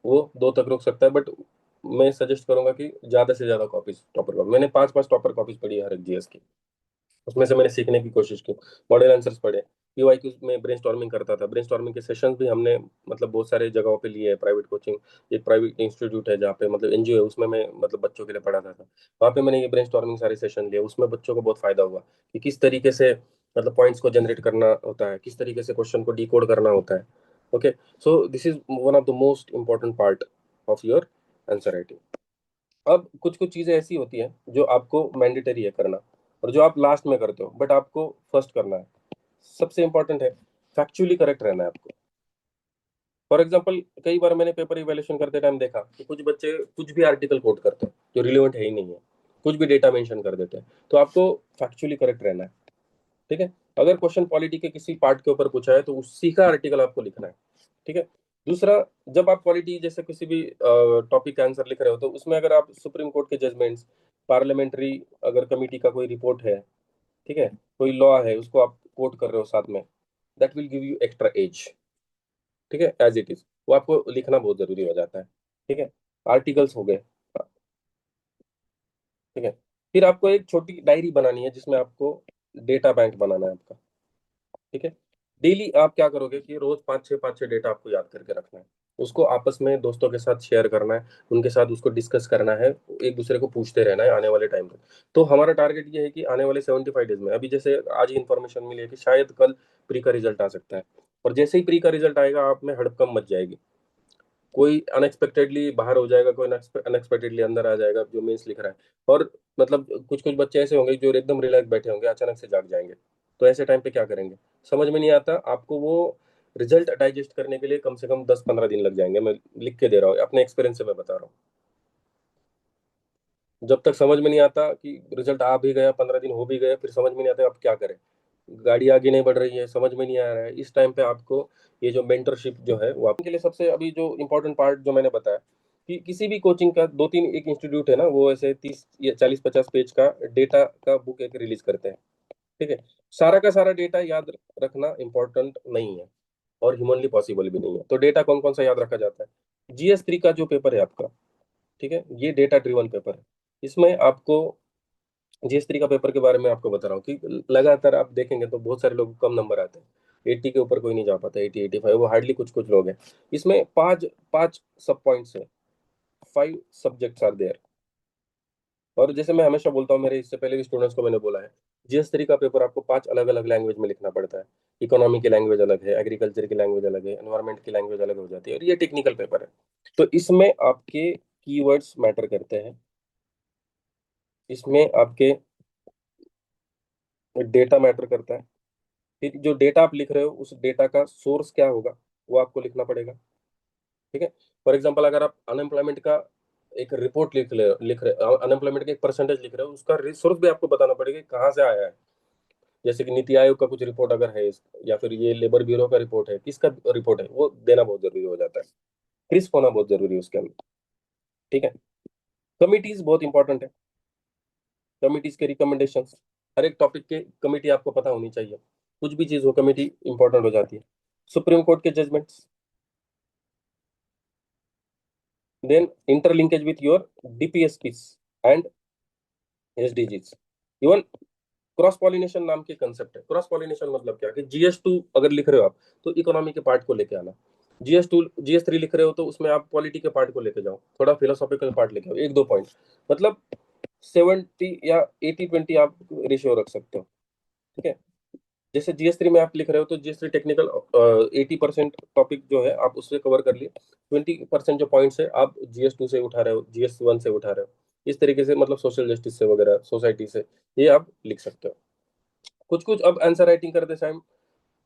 वो दो तक रुक सकता है, बट मैं सजेस्ट करूंगा कि ज्यादा से ज्यादा कॉपीज टॉपर कॉपी, मैंने 5 5 टॉपर कॉपीज पढ़ी है हर एक जीएस की। उसमें से मैंने सीखने की कोशिश की, मॉडल आंसर्स पढ़े, पीवाईक्यू में ब्रेनस्टॉर्मिंग करता था। ब्रेनस्टॉर्मिंग के सेशंस भी हमने मतलब बहुत सारे जगहों पे लिए हैं, प्राइवेट कोचिंग, एक प्राइवेट इंस्टीट्यूट है जहाँ पे मतलब एनजीओ है, उसमें मैं मतलब बच्चों के लिए पढ़ाता था। वहाँ पे मैंने ये ब्रेनस्टॉर्मिंग सारे सेशन लिए, उसमें बच्चों को बहुत फायदा हुआ कि किस तरीके से मतलब पॉइंट्स को जनरेट करना होता है, किस तरीके से क्वेश्चन को डिकोड करना होता है। Okay. So this is one of the most important part of your answer writing. अब कुछ कुछ चीजें ऐसी होती हैं जो आपको मैंडेटरी है करना, और जो आप लास्ट में करते हो बट आपको फर्स्ट करना है। सबसे इंपॉर्टेंट है फैक्चुअली करेक्ट रहना है आपको। फॉर एग्जाम्पल कई बार मैंने पेपर इवेल्युएशन करते टाइम देखा कि कुछ बच्चे कुछ भी आर्टिकल कोट करते हैं जो रिलेवेंट है ही नहीं है, कुछ भी डेटा मेंशन कर देते हैं। तो आपको फैक्चुअली करेक्ट रहना है। ठीक है। अगर क्वेश्चन पॉलिटी के किसी पार्ट के ऊपर पूछा है तो उसी का आर्टिकल आपको लिखना है। ठीक है। दूसरा, जब आप पॉलिटी जैसे किसी भी टॉपिक का आंसर लिख रहे हो तो उसमें अगर आप सुप्रीम कोर्ट के जजमेंट्स, पार्लियामेंट्री अगर कमिटी का कोई रिपोर्ट है, ठीक है, कोई लॉ है उसको आप कोट कर रहे हो साथ में, that will give you extra edge. ठीक है। एज इट इज वो आपको लिखना बहुत जरूरी हो जाता है। ठीक है। आर्टिकल्स हो गए। ठीक है। फिर आपको एक छोटी डायरी बनानी है जिसमें आपको डेटा बैंक बनाना है आपका। ठीक है। डेली आप क्या करोगे कि रोज पाँच छह डेटा आपको याद करके रखना है, उसको आपस में दोस्तों के साथ शेयर करना है, उनके साथ उसको डिस्कस करना है, एक दूसरे को पूछते रहना है आने वाले टाइम में। तो हमारा टारगेट ये है कि आने वाले 75 डेज में, अभी जैसे आज ही इन्फॉर्मेशन मिली है कि शायद कल प्री का रिजल्ट आ सकता है, और जैसे ही प्री का रिजल्ट आएगा आप में हड़कंप मच जाएगी। कोई अनएक्सपेक्टेडली बाहर हो जाएगा, कोई अनएक्सपेक्टेडली अंदर आ जाएगा जो मेंस लिख रहा है। और मतलब कुछ कुछ बच्चे ऐसे होंगे जो एकदम रिलैक्स बैठे होंगे, अचानक से जाग जाएंगे। तो ऐसे टाइम पे क्या करेंगे, समझ में नहीं आता आपको। वो रिजल्ट डाइजेस्ट करने के लिए कम से कम 10 15 दिन लग जाएंगे, मैं लिख के दे रहा हूँ, अपने एक्सपीरियंस से मैं बता रहा हूँ। जब तक समझ में नहीं आता कि रिजल्ट आ भी गया, 15 दिन हो भी गए, फिर समझ में नहीं आता आप क्या करें। गाड़ी आगे नहीं बढ़ रही है, समझ में नहीं आ रहा है, इस टाइम पे आपको ये जो मेंटरशिप जो है वो आपके लिए सबसे अभी जो इम्पोर्टेंट पार्ट जो मैंने बताया कि किसी भी कोचिंग का 2 3 एक इंस्टीट्यूट है ना, वो ऐसे 30 या 40 50 पेज का डेटा का बुक एक रिलीज करते हैं। ठीक है। सारा का सारा डेटा याद रखना इम्पोर्टेंट नहीं है, और ह्यूमनली पॉसिबल भी नहीं है। तो डेटा कौन कौन सा याद रखा जाता है, जीएस 3 का जो पेपर है आपका, ठीक है, ये डेटा ड्रिवन पेपर है। इसमें आपको जीएस3 का पेपर के बारे में आपको बता रहा हूँ कि लगातार आप देखेंगे तो बहुत सारे लोग कम नंबर आते हैं, 80 के ऊपर कोई नहीं जा पाता, 80 85, वो हार्डली कुछ कुछ लोग हैं। इसमें पांच पांच सब पॉइंट्स है, 5 सब्जेक्ट्स आर देयर। और जैसे मैं हमेशा बोलता हूँ, मेरे इससे पहले भी स्टूडेंट्स को मैंने बोला है, जीएस3 का पेपर आपको 5 अलग अलग लैंग्वेज में लिखना पड़ता है। इकोनॉमी की लैंग्वेज अलग है, एग्रीकल्चर की लैंग्वेज अलग है, एनवायरमेंट की लैंग्वेज अलग हो जाती है, और ये टेक्निकल पेपर है। तो इसमें आपके कीवर्ड्स मैटर करते हैं, इसमें आपके डेटा मैटर करता है। फिर जो डेटा आप लिख रहे हो, उस डेटा का सोर्स क्या होगा, वो आपको लिखना पड़ेगा। ठीक है। फॉर एग्जाम्पल, अगर आप अनएम्प्लॉयमेंट का एक रिपोर्ट लिख रहे अनएम्प्लॉयमेंट का एक परसेंटेज लिख रहे हो, उसका रिसोर्स भी आपको बताना पड़ेगा कि कहाँ से आया है। जैसे कि नीति आयोग का कुछ रिपोर्ट अगर है या फिर ये लेबर ब्यूरो का रिपोर्ट है, किसका रिपोर्ट है, वो देना बहुत जरूरी हो जाता है। क्रिस्प होना बहुत जरूरी है उसके अंदर। ठीक है। कमिटीज बहुत इंपॉर्टेंट है, कमिटीज के रिकमेंडेशंस, हर एक टॉपिक के कमिटी आपको पता होनी चाहिए। कुछ भी चीज हो, कमिटी इंपॉर्टेंट हो जाती है। सुप्रीम कोर्ट के judgments, then interlinkage with your DPSPs and SDGs. Even cross pollination नाम के कंसेप्ट है। क्रॉस पॉलिनेशन मतलब क्या, कि जीएस2 अगर लिख रहे हो आप, तो इकोनॉमी के पार्ट को लेके आना। जीएस3 लिख रहे हो तो उसमें आप पॉलिटी के पार्ट को लेके जाओ, थोड़ा फिलोसॉफिकल पार्ट लेके आओ, एक दो पॉइंट। मतलब 70 या 80-20 आप रेशियो रख सकते हो। ठीक है। जैसे जीएस3 में आप लिख रहे हो, तो जीएस3 टेक्निकल 80% टॉपिक जो है आप उससे कवर कर लिए, 20% जो पॉइंट्स है आप जीएस2 से उठा रहे हो, जीएस1 से उठा रहे हो। इस तरीके से, मतलब सोशल जस्टिस से वगैरह, सोसाइटी से, ये आप लिख सकते हो। कुछ कुछ अब आंसर राइटिंग करते टाइम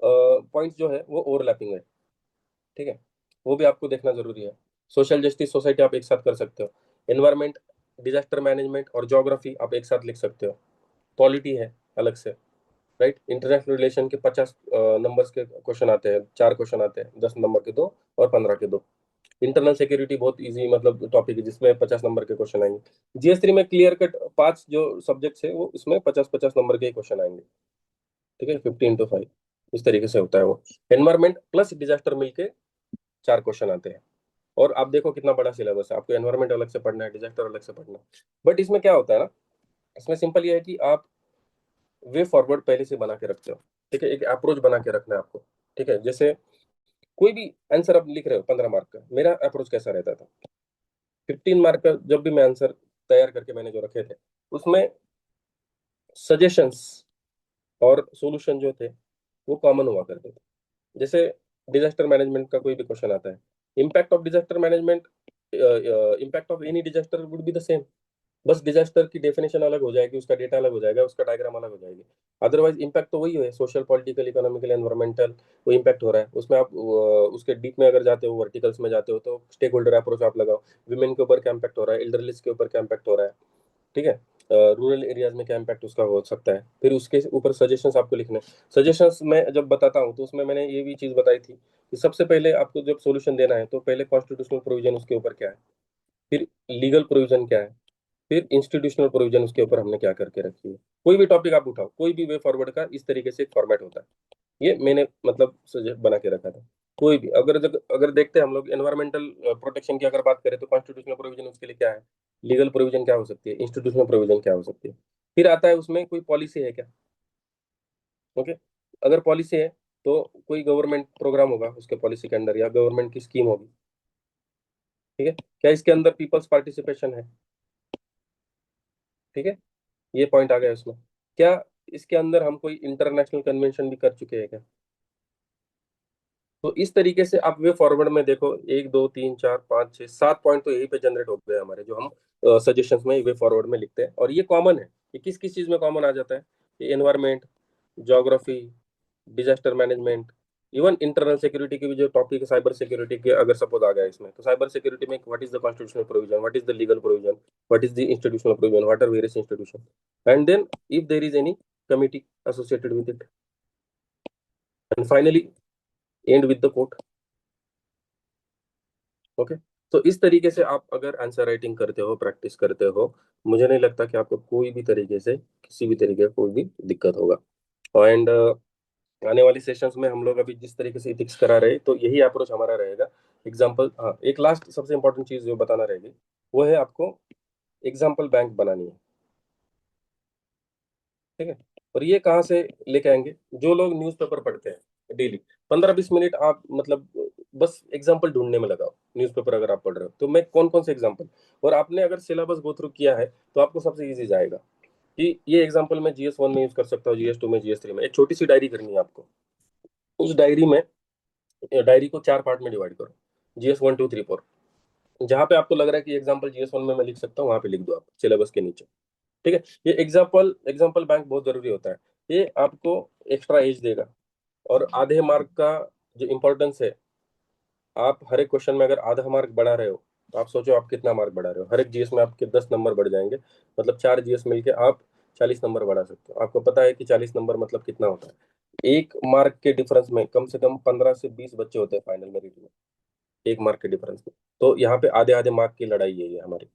पॉइंट्स जो है वो ओवरलैपिंग है। ठीक है। वो भी आपको देखना जरूरी है। सोशल जस्टिस, सोसाइटी आप एक साथ कर सकते हो। एनवायरमेंट, डिजास्टर मैनेजमेंट और ज्योग्राफी आप एक साथ लिख सकते हो। पॉलिटी है अलग से। राइट। इंटरनेशनल रिलेशन के 50 नंबर्स के क्वेश्चन आते हैं, 4 क्वेश्चन आते हैं, 10 नंबर के दो और 15 के 2। इंटरनल सिक्योरिटी बहुत इजी मतलब टॉपिक है, जिसमें 50 नंबर के क्वेश्चन आएंगे। जीएस3 में क्लियर कट 5 जो सब्जेक्ट्स है, वो इसमें 50-50 नंबर के क्वेश्चन आएंगे। ठीक है, 50 × 5, इस तरीके से होता है वो। एनवायरमेंट प्लस डिजास्टर मिलके 4 क्वेश्चन आते हैं। और आप देखो कितना बड़ा सिलेबस है, आपको एनवायरमेंट अलग से पढ़ना है, डिजास्टर अलग से पढ़ना है। बट इसमें क्या होता है ना, इसमें सिंपल ये है कि आप वे फॉरवर्ड पहले से बना के रखते हो। ठीक है, एक अप्रोच बना के रखना है आपको। ठीक है। जैसे कोई भी आंसर आप लिख रहे हो 15 मार्क का, मेरा अप्रोच कैसा रहता था, 15 मार्क का जब भी मैं आंसर तैयार करके मैंने जो रखे थे, उसमें सजेशंस और सॉल्यूशन जो थे वो कॉमन हुआ करते थे। जैसे डिजास्टर मैनेजमेंट का कोई भी क्वेश्चन आता है, impact of disaster management, impact of any disaster would be the same. बस डिजास्टर की डेफिनेशन अलग हो जाएगी, उसका डेटा अलग हो जाएगा, उसका डायग्राम अलग हो जाएगी। अदरवाइज इम्पैक्ट तो वही है, सोशल, पॉलिटिकल, इकोनॉमिकल, एनवायरमेंटल। वो इम्पैक्ट हो रहा है उसमें, आप उसके डीप में अगर जाते हो, वर्टिकल्स में जाते हो, तो स्टेक होल्डर अप्रोच आप लगाओ। विमेन के ऊपर क्या इम्पैक्ट हो रहा है, एल्डरलीज के ऊपर क्या इम्पैक्ट हो रहा है। ठीक है। रूरल एरियाज में क्या इम्पैक्ट उसका हो सकता है, फिर उसके ऊपर सजेशंस आपको लिखने। सजेशंस में जब बताता हूँ, तो उसमें मैंने ये भी चीज बताई थी कि सबसे पहले आपको जब सॉल्यूशन देना है, तो पहले कॉन्स्टिट्यूशनल प्रोविजन उसके ऊपर क्या है, फिर लीगल प्रोविजन क्या है, फिर इंस्टीट्यूशनल प्रोविजन उसके ऊपर हमने क्या करके रखी है। कोई भी टॉपिक आप उठाओ, कोई भी वे फॉरवर्ड का इस तरीके से एक फॉर्मेट होता है। ये मैंने मतलब सजेस्ट बना के रखा था। कोई भी अगर देखते हैं हम लोग, एनवायरमेंटल प्रोटेक्शन की अगर बात करें, तो कॉन्स्टिट्यूशनल प्रोविजन उसके लिए क्या है, लीगल प्रोविजन क्या हो सकती है, इंस्टीट्यूशनल प्रोविजन क्या हो सकती है। फिर आता है उसमें कोई पॉलिसी है क्या। ओके। अगर पॉलिसी है, तो कोई गवर्नमेंट प्रोग्राम होगा उसके पॉलिसी के अंदर, या गवर्नमेंट की स्कीम होगी। ठीक है। क्या इसके अंदर पीपल्स पार्टिसिपेशन है। ठीक है। ये पॉइंट आ गया उसमें। क्या इसके अंदर हम कोई इंटरनेशनल कन्वेंशन भी कर चुके हैं क्या। तो इस तरीके से आप वे फॉरवर्ड में देखो, 1 2 3 4 5 6 7 पॉइंट तो यहीं पे जनरेट हो गए हमारे, जो हम सजेशंस में वे फॉरवर्ड में लिखते हैं। और ये कॉमन है, ये किस किस चीज में कॉमन आ जाता है, ये environment, geography, disaster management, even internal security की भी जो टॉपिक है, साइबर सिक्योरिटी के अगर सपोज आ गया इसमें, तो साइबर सिक्योरिटी में what is the constitutional provision, what is the legal provision, what is the institutional provision, what are various institution, and then if there is any committee associated with it, and finally end with the quote. Okay. तो इस तरीके से आप अगर answer writing करते हो, practice करते हो, मुझे नहीं लगता कि आपको कोई भी तरीके से, किसी भी तरीके का कोई भी दिक्कत होगा। एंड आने वाली सेशंस में हम लोग अभी जिस तरीके से इथिक्स करा रहे, तो यही अप्रोच हमारा रहेगा। एग्जाम्पल, हाँ, एक लास्ट सबसे इंपॉर्टेंट चीज जो बताना रहेगी, वो है आपको एग्जाम्पल बैंक बनानी है। ठीक है। और ये कहाँ से लेके आएंगे? जो लोग न्यूज़पेपर पढ़ते हैं डेली, 15-20 मिनट आप मतलब बस एग्जाम्पल ढूंढने में लगाओ। न्यूज़पेपर अगर आप पढ़ रहे हो तो मैं कौन कौन से एग्जाम्पल, और आपने अगर सिलेबस गो थ्रू किया है तो आपको सबसे इजी जाएगा कि ये एग्जाम्पल मैं GS1 में यूज कर सकता हूँ, GS2 में, GS3 में। एक छोटी सी डायरी करनी है आपको। उस डायरी में, डायरी को 4 पार्ट में डिवाइड करो, GS1 2 3 4। जहां पे आपको लग रहा है कि एग्जाम्पल GS1 में मैं लिख सकता हूँ, वहां पे लिख दो आप सिलेबस के नीचे। ठीक है। ये एग्जाम्पल एग्जाम्पल बैंक बहुत जरूरी होता है। ये आपको एक्स्ट्रा एज देगा। और आधे मार्क का जो इंपॉर्टेंस है, आप हर एक क्वेश्चन में अगर आधा मार्क बढ़ा रहे हो तो आप सोचो आप कितना मार्क बढ़ा रहे हो। हर एक GS में आपके 10 नंबर बढ़ जाएंगे, मतलब 4 GS मिलके आप 40 नंबर बढ़ा सकते हो। आपको पता है कि 40 नंबर मतलब कितना होता है? एक मार्क के डिफरेंस में कम से कम 15 से 20 बच्चे होते हैं फाइनल मेरिट में, एक मार्क के डिफरेंस में। तो यहाँ पे आधे आधे मार्क की लड़ाई है ये हमारी।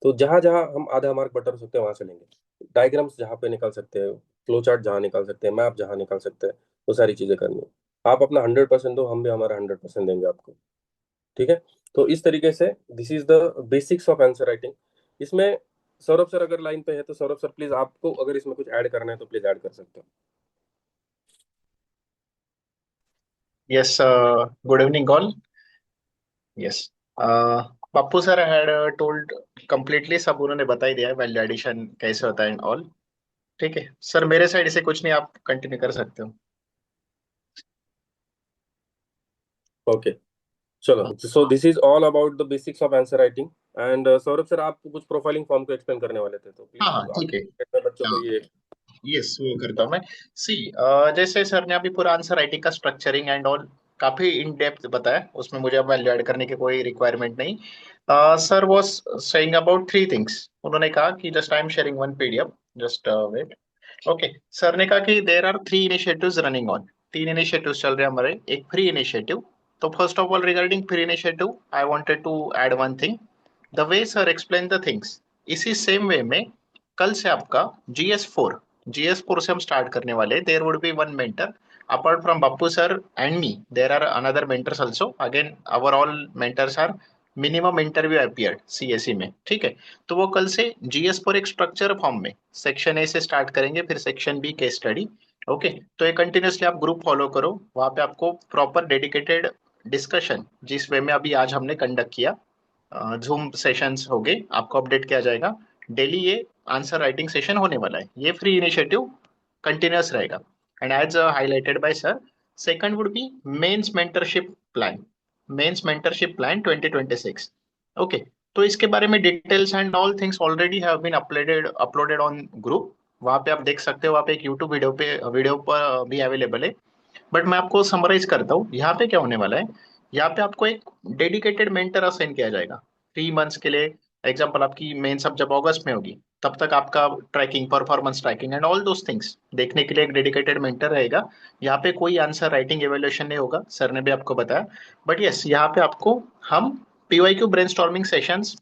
तो जहां जहां हम आधा मार्क बटर सकते हैं वहां से लेंगे। डायग्राम्स जहां पे निकाल सकते हैं, फ्लो चार्ट जहां निकाल सकते हैं, मैप जहां निकाल सकते हैं, वो सारी चीजें करनी है। आप अपना 100% दो, हम भी हमारा 100% देंगे आपको। ठीक है। तो इस तरीके से this is the basics of answer writing. इसमें सौरभ सर अगर लाइन पे है तो सौरभ सर प्लीज, आपको अगर इसमें कुछ ऐड करना है तो प्लीज ऐड कर सकते हो। Yes, good evening, all. Yes. Pappu sir had told completely, सब उन्होंने बता ही दिया है वैल्यू एडिशन कैसे होता है एंड ऑल। ठीक है सर, मेरे साइड से कुछ नहीं, आप कंटिन्यू कर सकते हो। ओके, चलो। So this is all about the basics of answer writing. And Saurabh sir, आप कुछ प्रोफाइलिंग फॉर्म को एक्सप्लेन करने वाले थे तो हाँ प्लीज हाँ, आप ठीक है। बच्चों को ये। यस, वो करता हूँ मैं। सी, जैसे सर ने अभी पूरा आंसर राइटिंग का स्ट्रक्चरिंग एंड ऑल काफी इन डेप्थ बताया, उसमें मुझे अब वैल्यू ऐड करने की कोई रिक्वायरमेंट नहीं। Sir was saying about three things. उन्होंने कहा कि just I am sharing one PDF, just wait. Okay. Sir ने कहा कि there are three initiatives running on. तीन इनिशिएटिव्स चल रहे हैं हमारे, एक फ्री इनिशिएटिव। तो first of all, regarding free initiative, I wanted to add one thing. The way sir explain the things, इसी सेम वे में कल से आपका GS4 से हम स्टार्ट करने वाले। There would be one mentor apart from Bappu sir and me. There are another mentors also, again our all mentors are minimum interview appeared CSE में। ठीक है। तो वो कल से GS4 एक स्ट्रक्चर फॉर्म में सेक्शन ए से स्टार्ट करेंगे, फिर section B case study. Okay. तो ये कंटिन्यूसली आप ग्रुप फॉलो करो, वहां पे आपको प्रॉपर डेडिकेटेड डिस्कशन, जिस वे में अभी आज हमने कंडक्ट किया, जूम सेशंस हो गए, आपको अपडेट किया जाएगा। डेली ये आंसर राइटिंग सेशन होने वाला है। ये फ्री इनिशिएटिव कंटिन्यूअस रहेगा। And as highlighted by sir, second would be mains mentorship plan. Mains mentorship plan 2026। Okay. तो इसके बारे में details and all things already have been uploaded on group. वहां पे आप देख सकते हो, वहां पे एक यूट्यूब वीडियो पर भी अवेलेबल है। बट मैं आपको समराइज करता हूँ, यहाँ पे क्या होने वाला है। यहाँ पे आपको एक डेडिकेटेड मेंटर असाइन किया जाएगा 3 मंथ्स के लिए। एग्जाम्पल, आपकी मेन सब जब अगस्त में होगी, तब तक आपका tracking, performance tracking and all those things देखने के लिए एक डेडिकेटेड मेंटर रहेगा। यहाँ पे कोई आंसर राइटिंग एवेल्यूशन नहीं होगा, सर ने भी आपको बताया। बट यस, यहाँ पे आपको हम PYQ ब्रेनस्टॉर्मिंग सेशंस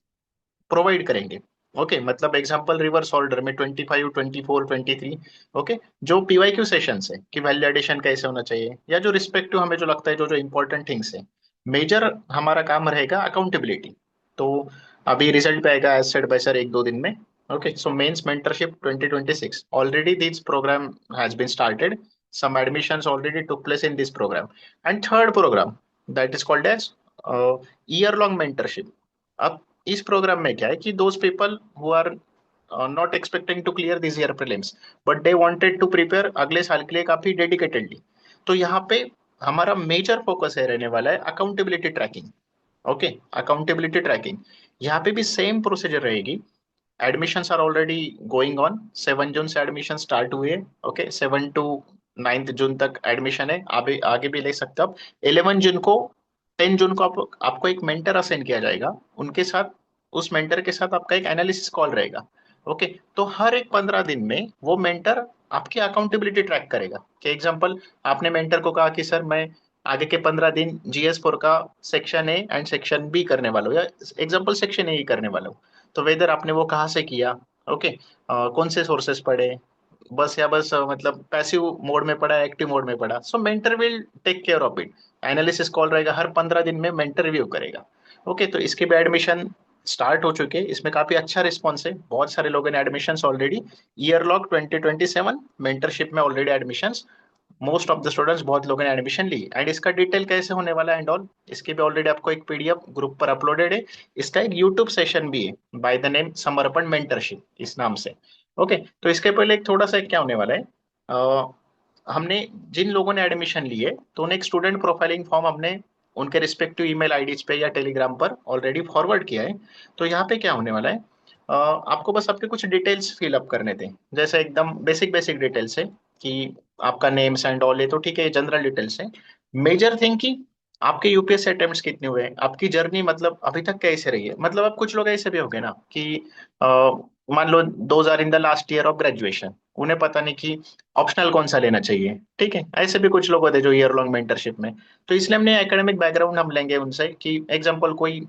प्रोवाइड करेंगे। ओके, मतलब एग्जांपल रिवर्स ऑर्डर में 25, 24, 23। ओके। जो PYQ सेशंस है कि वैल्यू एडिशन कैसे होना चाहिए, या जो रिस्पेक्टिव हमें जो लगता है, जो जो इंपॉर्टेंट थिंग्स है। मेजर हमारा काम रहेगा अकाउंटेबिलिटी। तो अभी रिजल्ट पे आएगा एज सेड बाय सर 1-2 दिन में। Okay. So mains mentorship 2026 already this program has been started. some admissions already took place in this program. And third program, that is called as year long mentorship. अब इस programme में क्या है कि those people who are not expecting to clear this year prelims, but they wanted to prepare अगले साल के लिए काफी डेडिकेटेडली। तो यहाँ पे हमारा मेजर फोकस है रहने वाला है accountability tracking. Okay. Accountability tracking, यहाँ पे भी सेम प्रोसीजर रहेगी। Admissions are already going on. 7 जून से एडमिशन स्टार्ट हुए। ओके। 7 to 9 जून तक एडमिशन है, आगे आगे भी ले सकते हो आप। 11 जून को, 10 जून को आपको एक मेंटर असाइन किया जाएगा। उनके साथ, उस मेंटर के साथ आपका एक एनालिसिस कॉल रहेगा। ओके। तो हर एक 15 दिन में वो मेंटर आपकी अकाउंटेबिलिटी ट्रैक करेगा। कि एग्जाम्पल, आपने मेंटर को कहा कि सर मैं आगे के 15 दिन GS4 का section A and section B करने वाला हूँ, या एग्जाम्पल सेक्शन ए ही करने वाला हूँ। तो वेदर आपने वो कहाँ से किया, ओके, कौन से सोर्सेस पढ़े, बस या बस मतलब पैसिव मोड में पढ़ा, एक्टिव मोड में पढ़ा। So mentor will take care of it. Analysis call रहेगा, हर 15 दिन में मेंटर रिव्यू करेगा। ओके। तो इसके भी एडमिशन स्टार्ट हो चुके हैं, इसमें काफी अच्छा रिस्पॉन्स है, बहुत सारे लोगों ने admissions already, year long 2027 mentorship में already admissions, most of the students, बहुत लोगों ने एडमिशन ली। एंड इसका डिटेल कैसे होने वाला है एंड ऑल, इसके भी ऑलरेडी आपको एक पीडीएफ ग्रुप पर अपलोडेड है। इसका एक यूट्यूब सेशन भी है बाय द नेम समर्पण मेंटरशिप इस नाम से। ओके, तो इसके पहले एक थोड़ा सा क्या होने वाला है, हमने जिन लोगों ने एडमिशन लिए तो उन्हें एक स्टूडेंट प्रोफाइलिंग फॉर्म हमने उनके रिस्पेक्टिव ईमेल आईडीज पे या टेलीग्राम पर ऑलरेडी फॉरवर्ड किया है। तो यहाँ पे क्या होने वाला है, आपको बस आपके कुछ डिटेल्स फिल अप करने थे, जैसे एकदम बेसिक बेसिक डिटेल्स है कि आपका नेम्स एंड ऑल, ये तो ठीक है, जनरल डिटेल्स है। मेजर थिंग की आपके यूपीएससी अटेम्प्ट्स कितने हुए, आपकी जर्नी मतलब अभी तक कैसे रही है। मतलब अब कुछ लोग ऐसे भी हो गए ना कि अ, मान लो 2000 in the last year of graduation, उन्हें पता नहीं कि ऑप्शनल कौन सा लेना चाहिए, ठीक है, ऐसे भी कुछ लोग होते हैं जो ईयर लॉन्ग मेंटरशिप में। तो इसलिए हमने एकेडमिक बैकग्राउंड हम लेंगे उनसे कि एग्जाम्पल कोई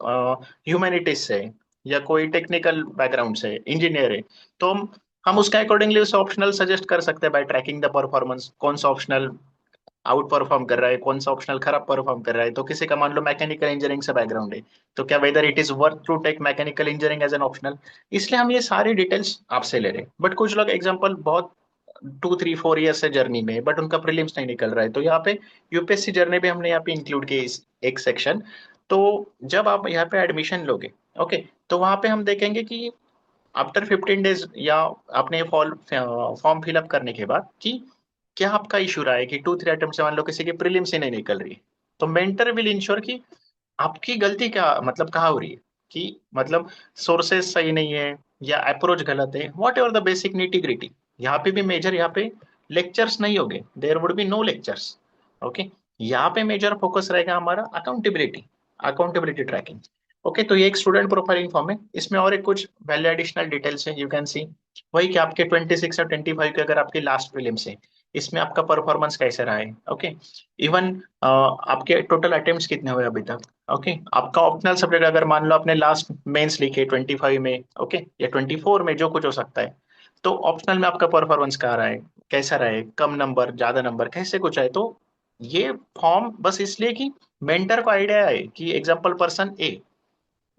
ह्यूमैनिटीज से है, या कोई टेक्निकल बैकग्राउंड से इंजीनियर है, तो हम उसका अकॉर्डिंगली उसे ऑप्शनल सजेस्ट कर सकते हैं बाय ट्रैकिंग द परफॉर्मेंस, कौन सा ऑप्शनल आउट परफॉर्म कर रहा है, कौन सा ऑप्शनल खराब परफॉर्म कर रहा है। तो किसी का मान लो मैकेनिकल इंजीनियरिंग से बैकग्राउंड है, तो क्या whether it is worth to take mechanical engineering as an optional. इसलिए हम ये सारी डिटेल्स आपसे ले रहे हैं। बट कुछ लोग एग्जाम्पल बहुत 2 3 4 ईयर से जर्नी में, बट उनका प्रीलिम्स नहीं निकल रहा है, तो यहाँ पे यूपीएससी जर्नी भी हमने यहाँ पे इंक्लूड की इस एक सेक्शन। तो जब आप यहाँ पे एडमिशन लोगे, ओके, तो वहां पे हम देखेंगे कि आफ्टर 15 डेज या आपने फॉर्म फॉर्म फिलअप करने के बाद कि क्या आपका इशू रहा है कि 2 3 अटेम्प्ट से मान लो किसी की प्रीलिम्स ही नहीं निकल रही, तो मेंटर विल इंश्योर कि आपकी गलती क्या मतलब कहाँ हो रही है, कि मतलब सोर्सेज सही नहीं है या अप्रोच गलत है, whatever the basic nitty gritty. यहाँ पे भी मेजर, यहाँ पे लेक्चर्स नहीं होंगे, there would be no lectures. Okay, यहाँ पे मेजर फोकस रहेगा हमारा अकाउंटेबिलिटी, अकाउंटेबिलिटी ट्रैकिंग। ओके, तो ये एक स्टूडेंट प्रोफाइलिंग फॉर्म है, इसमें और एक कुछ वैल्यू एडिशनल डिटेल्स है, यू कैन सी वही कि आपके 26 और 25 के अगर आपकी लास्ट प्रीलिम्स है, इसमें आपका परफॉर्मेंस कैसे रहा है। ओके, इवन आपके टोटल अटेम्प्ट्स कितने हुए अभी तक। ओके, आपका ऑप्शनल सब्जेक्ट अगर मान लो आपने लास्ट मेंस लिखे 25 में, ओके, या 24 में, जो कुछ हो सकता है, तो ऑप्शनल में आपका परफॉर्मेंस कहाँ रहा है, कैसा रहा है, कम नंबर ज्यादा नंबर कैसे कुछ है। तो ये फॉर्म बस इसलिए कि मेंटर को आइडिया है कि एग्जाम्पल पर्सन ए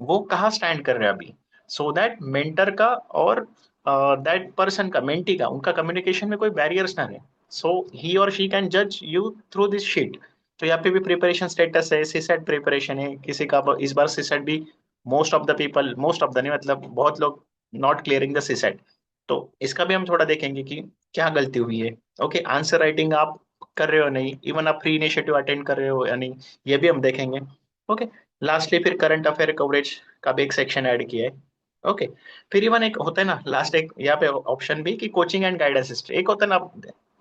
वो कहाँ स्टैंड कर रहे हैं अभी, सो दैट मेंटर का और दैट पर्सन का, मेंटी का, उनका कम्युनिकेशन में कोई बैरियर्स ना रहे, सो ही और शी कैन जज यू थ्रू दिस शीट। तो यहाँ पे भी प्रिपरेशन स्टेटस है, सीसेट प्रिपरेशन है किसी का, इस बार सीसेट भी most of the people, most of the नहीं मतलब बहुत लोग नॉट क्लियरिंग द सीसेट। तो इसका भी हम थोड़ा देखेंगे कि क्या गलती हुई है। ओके, आंसर राइटिंग आप कर रहे हो नहीं, इवन आप फ्री इनिशिएटिव अटेंड कर रहे हो या नहीं, ये भी हम देखेंगे। ओके, लास्टली फिर करंट अफेयर कवरेज का भी एक सेक्शन ऐड किया है। ओके, फिर इवन एक होता है ना लास्ट, एक यहाँ पे ऑप्शन भी कि कोचिंग एंड गाइडेंस सिस्टम, एक होता है ना,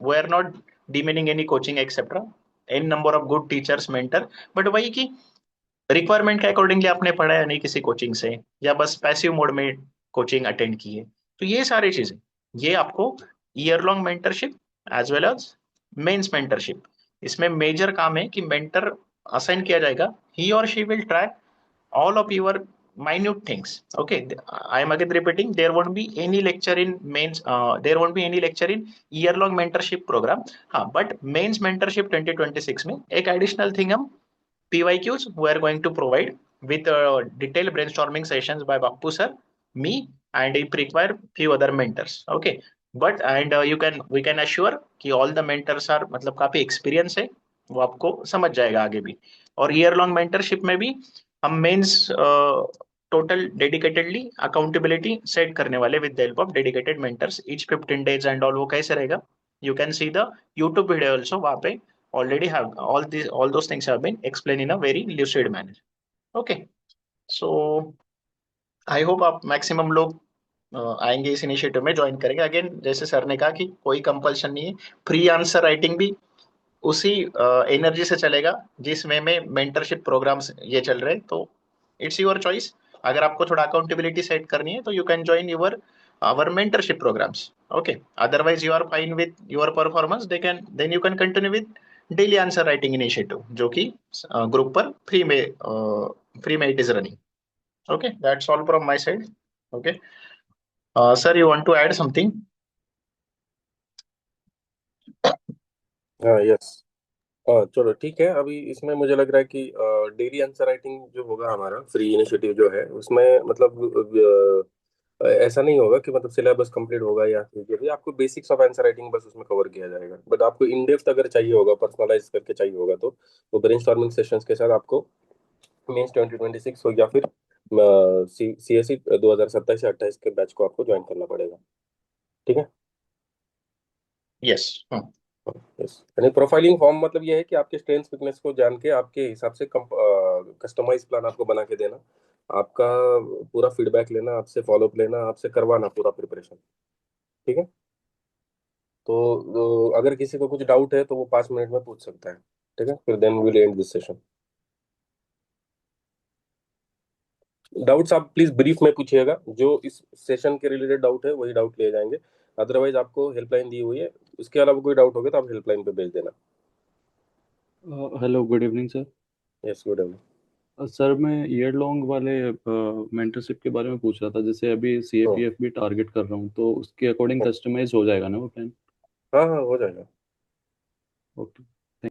वो are not demeaning any coaching etcetera, an number of good teachers mentor, but वही कि रिक्वायरमेंट के अकॉर्डिंगली आपने पढ़ा या नहीं किसी कोचिंग से, या बस पैसिव मोड में कोचिंग अटेंड की है। तो ये सारी चीजें, ये आपको year long mentorship as well as mains mentorship, इसमें मेजर काम है कि मेंटर असाइन किया जाएगा, ही और she will track all of your minute things. Okay, I am again repeating, there won't be any lecture in mains, there won't be any lecture in year long mentorship program, हाँ, but mains mentorship 2026 में एक additional thing हम PYQs we are going to provide with detailed brainstorming sessions by Bappu sir, me, and if require few other mentors. Okay, but and you can we can assure कि all the mentors are मतलब काफी experience है, वो आपको समझ जाएगा आगे भी। और ईयर लॉन्ग मेंटरशिप में भी हम mains total dedicatedly accountability set करने वाले with the help of dedicated mentors each 15 days and all. वो कैसे रहेगा, you can see the YouTube video also, वहाँ पे already have all those things have been explained in a very lucid manner. Okay, so I hope आप maximum लोग आएंगे इस initiative में ज्वाइन करेंगे। अगेन जैसे सर ने कहा कि कोई कंपल्शन नहीं है, फ्री आंसर राइटिंग भी उसी एनर्जी से चलेगा जिस वे में मेंटरशिप प्रोग्राम्स ये चल रहे हैं। तो इट्स योर चॉइस, अगर आपको थोड़ा अकाउंटेबिलिटी सेट करनी है तो you can join your our mentorship programs. Okay, otherwise you are fine with your performance, they can then you can continue with daily answer writing initiative, जो कि group पर free में it is running. Okay, that's all from my side. Okay, sir you want to add something. Yes. हाँ चलो ठीक है। अभी इसमें मुझे लग रहा है कि डेली आंसर राइटिंग जो होगा हमारा फ्री इनिशिएटिव जो है उसमें मतलब ऐसा नहीं होगा कि मतलब सिलेबस कंप्लीट होगा या फिर भी आपको बेसिक्स ऑफ आंसर राइटिंग बस उसमें कवर किया जाएगा। बट आपको इन डेप्थ अगर चाहिए होगा, पर्सनलाइज करके चाहिए होगा, तो वो ब्रेनस्टॉर्मिंग सेशंस के साथ आपको मेंस 2026 हो या फिर सी एस सी 2027 से 28 के बैच को आपको ज्वाइन करना पड़ेगा। ठीक है। यस। यस, यानी प्रोफाइलिंग फॉर्म मतलब ये है कि आपके स्ट्रेंथ्स वीकनेस को जान के आपके हिसाब से कस्टमाइज प्लान आपको बना के देना, आपका पूरा फीडबैक लेना, आपसे फॉलोअप लेना, आपसे करवाना पूरा प्रिपरेशन। ठीक है। तो अगर किसी को कुछ डाउट है तो वो 5 मिनट में पूछ सकता है। ठीक है, फिर then will end this session. Doubts आप प्लीज ब्रीफ में पूछिएगा, जो इस सेशन के रिलेटेड डाउट है वही डाउट लिए जाएंगे। अदरवाइज आपको हेल्पलाइन दी हुई है, उसके अलावा कोई डाउट होगा तो आप हेल्पलाइन पे भेज देना। Hello, good evening sir. Yes, good. Sir मैं ईयर लॉन्ग वाले मेंटरशिप के बारे में पूछ रहा था। जैसे अभी सीएपीएफ भी टारगेट कर रहा हूँ, तो उसके अकॉर्डिंग कस्टमाइज हो जाएगा ना वो प्लान? हाँ हाँ, हो जाएगा। ओके।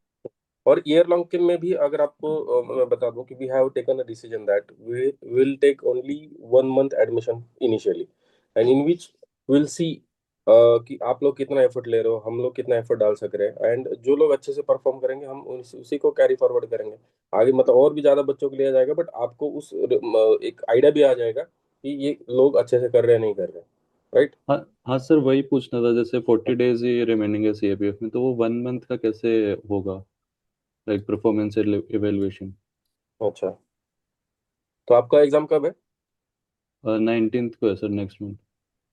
और ईयर लॉन्ग के में भी अगर आपको मैं बता दूं कि we have taken a decision that we will take only 1 month admission initially, and in which will see कि आप लोग कितना एफर्ट ले रहे हो, हम लोग कितना एफर्ट डाल सक रहे हैं, एंड जो लोग अच्छे से परफॉर्म करेंगे हम उसी को कैरी फॉरवर्ड करेंगे आगे। मतलब और भी ज्यादा बच्चों को लिया जाएगा, बट आपको उस एक आइडिया भी आ जाएगा कि ये लोग अच्छे से कर रहे हैं नहीं कर रहे हैं। राइट। हाँ हाँ सर, वही पूछना था। जैसे 40 डेज ही रिमेनिंग है सीएपीएफ में, तो वो 1 मंथ का कैसे होगा, लाइक परफॉर्मेंस एवेल्युएशन? अच्छा, तो आपका एग्जाम कब है? 19th को है सर, नेक्स्ट मंथ।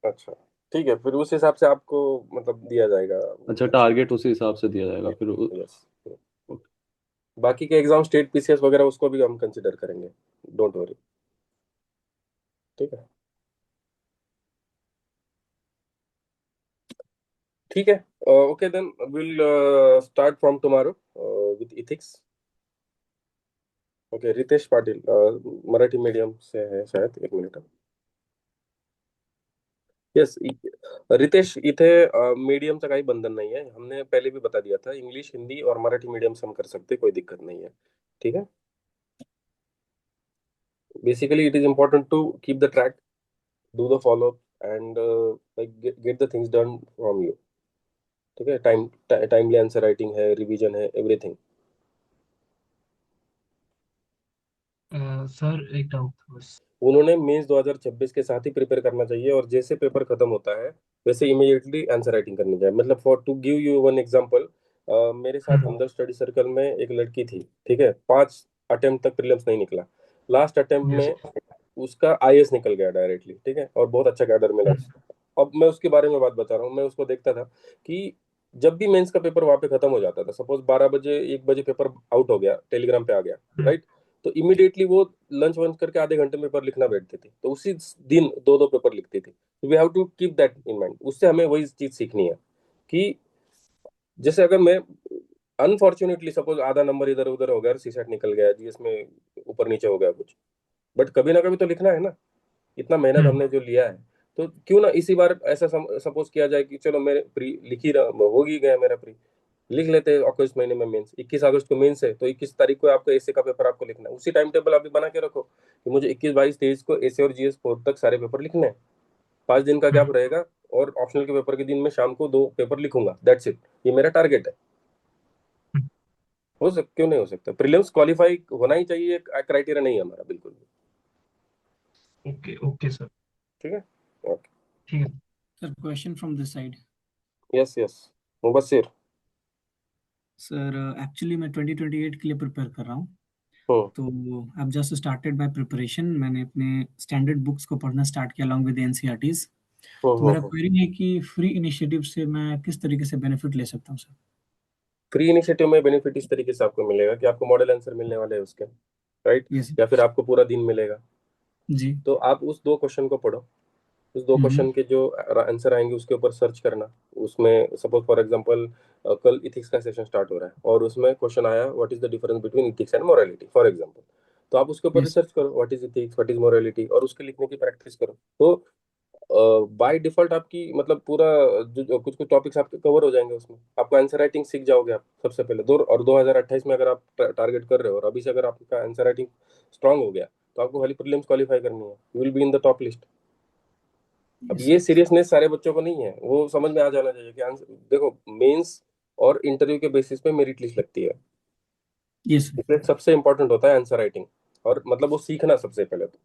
अच्छा, ठीक है, फिर उस हिसाब से आपको मतलब दिया जाएगा। अच्छा, अच्छा। टारगेट उसी हिसाब से दिया जाएगा फिर यस। ओके। बाकी के एग्जाम स्टेट पीसीएस वगैरह उसको भी हम कंसिडर करेंगे, डोंट वरी। ठीक है। ठीक है। Okay then will start from tomorrow with ethics. Okay, Ritesh Patil Marathi medium से है शायद, एक मिनट। यस, रितेश इथे मीडियमचं काही बंधन नाही आहे, हमने पहले भी बता दिया था, इंग्लिश हिंदी और मराठी मीडियम से हम कर सकते हैं, कोई दिक्कत नहीं है। ठीक है। Basically it is important to keep the track, do the follow up, and like get the things done from you। ठीक है। टाइमली आंसर राइटिंग है, रिवीजन है, एवरीथिंग। सर एक डाउट था बस। उन्होंने मेंस 2026 के साथ ही प्रिपेयर करना चाहिए, और जैसे पेपर खत्म होता है वैसे इमीडिएटली आंसर राइटिंग करनी चाहिए। मतलब for to give you one example, मेरे साथ हमदर्द स्टडी सर्कल में एक लड़की थी। ठीक है, 5 अटेम्प्ट तक प्रीलिम्स नहीं निकला, लास्ट अटेम्प्ट यस। में उसका आईएएस निकल गया डायरेक्टली। ठीक है, और बहुत अच्छा कैडर मिला उसको। अब मैं उसके बारे में बात बता रहा हूँ। मैं उसको देखता था कि जब भी मेंस का पेपर वहां पे खत्म हो जाता था, सपोज 12 बजे 1 बजे पेपर आउट हो गया, टेलीग्राम पे आ गया, राइट, तो इमीडिएटली वो लंच वंच करके आधे घंटे में पेपर लिखना बैठती थी, तो उसी दिन दो दो पेपर लिखती थी। We have to keep that in mind. उससे हमें वही चीज सीखनी है कि जैसे अगर मैं अनफॉर्चुनेटली सपोज आधा नंबर इधर उधर हो गया, सीसेट निकल गया, जीएस में ऊपर नीचे हो गया कुछ, बट कभी ना कभी तो लिखना है ना, इतना मेहनत हमने जो लिया है। तो क्यों ना इसी बार ऐसा सपोज किया जाए कि चलो मेरे प्री लिख ही रहा, हो ही गया मेरा प्री, लिख लेते हैं अगस्त महीने में मेंस। 21 अगस्त को मेंस है, तो 21 तारीख को आपको एसए का पेपर आपको लिखना है। उसी टाइम टेबल अभी बना के रखो कि मुझे 21 22 23 को एसए और जीएस 4 तक सारे पेपर लिखने हैं। 5 दिन का गैप रहेगा, और ऑप्शनल के पेपर के दिन में शाम को 2 पेपर लिखूंगा, दैट्स इट। ये मेरा टारगेट है। क्यों नहीं हो सकता? प्रीलिम्स क्वालिफाई होना ही चाहिए, क्राइटेरिया नहीं है हमारा बिल्कुल भी। Okay okay sir. ठीक है। ओके। ठीक है। Sir question from this side. Yes yes, Mubassir. Sir actually मैं 2028 के लिए प्रिपेयर कर रहा हूँ। हम्म तो अब जस्ट स्टार्टेड बाय प्रिपरेशन। मैंने अपने स्टैंडर्ड बुक्स को पढ़ना स्टार्ट किया अलॉन्ग विद एनसीईआरटीज। तो मेरा हम्म। क्वेरी है कि फ्री इनिशिएटिव से मैं किस तरीके से बेनिफिट ले सकता हूँ सर? फ्री इनिशिएटिव में बेनिफिट इस तरीके से आपको मिलेगा कि आपको मॉडल आंसर मिलने वाले हैं उसके, राइट, यस। या फिर आपको पूरा दिन मिलेगा। जी। तो आप उस 2 क्वेश्चन को पढ़ो, उस दो हम्म। क्वेश्चन के जो आंसर आएंगे उसके ऊपर सर्च करना। उसमें सपोज फॉर एग्जांपल कल इथिक्स का सेशन स्टार्ट हो रहा है, और उसमें क्वेश्चन आया what is the difference between ethics and morality for example. तो आप उसके ऊपर यस। रिसर्च करो, what is ethics, what is morality, और उसके लिखने की प्रैक्टिस करो। तो बाय डिफॉल्ट आपकी मतलब पूरा जो कुछ कुछ टॉपिक्स आपके कवर हो जाएंगे उसमें। आपको आंसर राइटिंग सीख जाओगे आप सबसे पहले। 2028 में अगर आप टारगेट कर रहे हो और अभी से अगर आपका आंसर राइटिंग स्ट्रांग हो गया तो आपको खाली प्रीलिम्स क्वालिफाई करनी है, you will be in the top list. अब यस ये सीरियसनेस सारे बच्चों को नहीं है, वो समझ में आ जाना चाहिए कि आंसर देखो, मेंस और इंटरव्यू के बेसिस पे मेरिट लिस्ट लगती है, यस इसलिए सबसे इंपॉर्टेंट होता है आंसर राइटिंग। और मतलब वो सीखना सबसे पहले तो,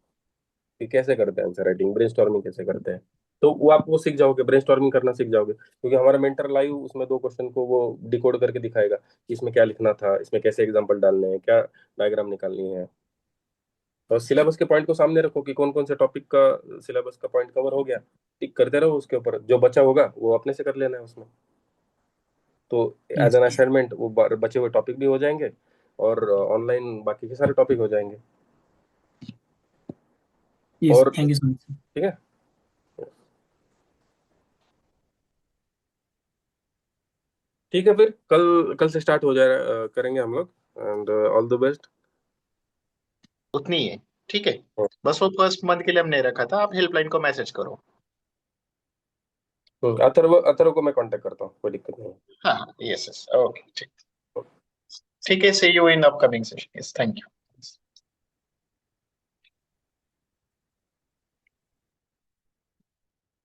कि कैसे करते हैं आंसर राइटिंग, ब्रेनस्टॉर्मिंग कैसे करते हैं। तो वो आप वो सीख जाओगे, ब्रेनस्टॉर्मिंग करना सीख जाओगे, क्योंकि हमारा मेंटर लाइव उसमें 2 क्वेश्चन को वो डिकोड करके दिखाएगा कि इसमें क्या लिखना था, इसमें कैसे एग्जांपल डालने हैं, क्या डायग्राम निकालनी है। और सिलेबस के पॉइंट को सामने रखो कि कौन कौन से टॉपिक का सिलेबस का पॉइंट कवर हो गया, टिक करते रहो उसके ऊपर, जो बचा होगा वो अपने से कर लेना है उसमें। तो एज यस एन असाइनमेंट वो बचे हुए टॉपिक भी हो जाएंगे और ऑनलाइन बाकी के सारे टॉपिक हो जाएंगे। यस, और थैंक यू सो मच। ठीक है, ठीक है, फिर कल कल से स्टार्ट हो जाए करेंगे हम लोग। And all the best. उतनी ही है, ठीक है। बस वो फर्स्ट मंथ के लिए हमने रखा था, आप हेल्पलाइन को मैसेज करो। अथर्व अथर्व को मैं कांटेक्ट करता हूँ, कोई दिक्कत नहीं हाँ, यस यस, ओके, ठीक। ठीक है, see you in upcoming session, yes, thank you.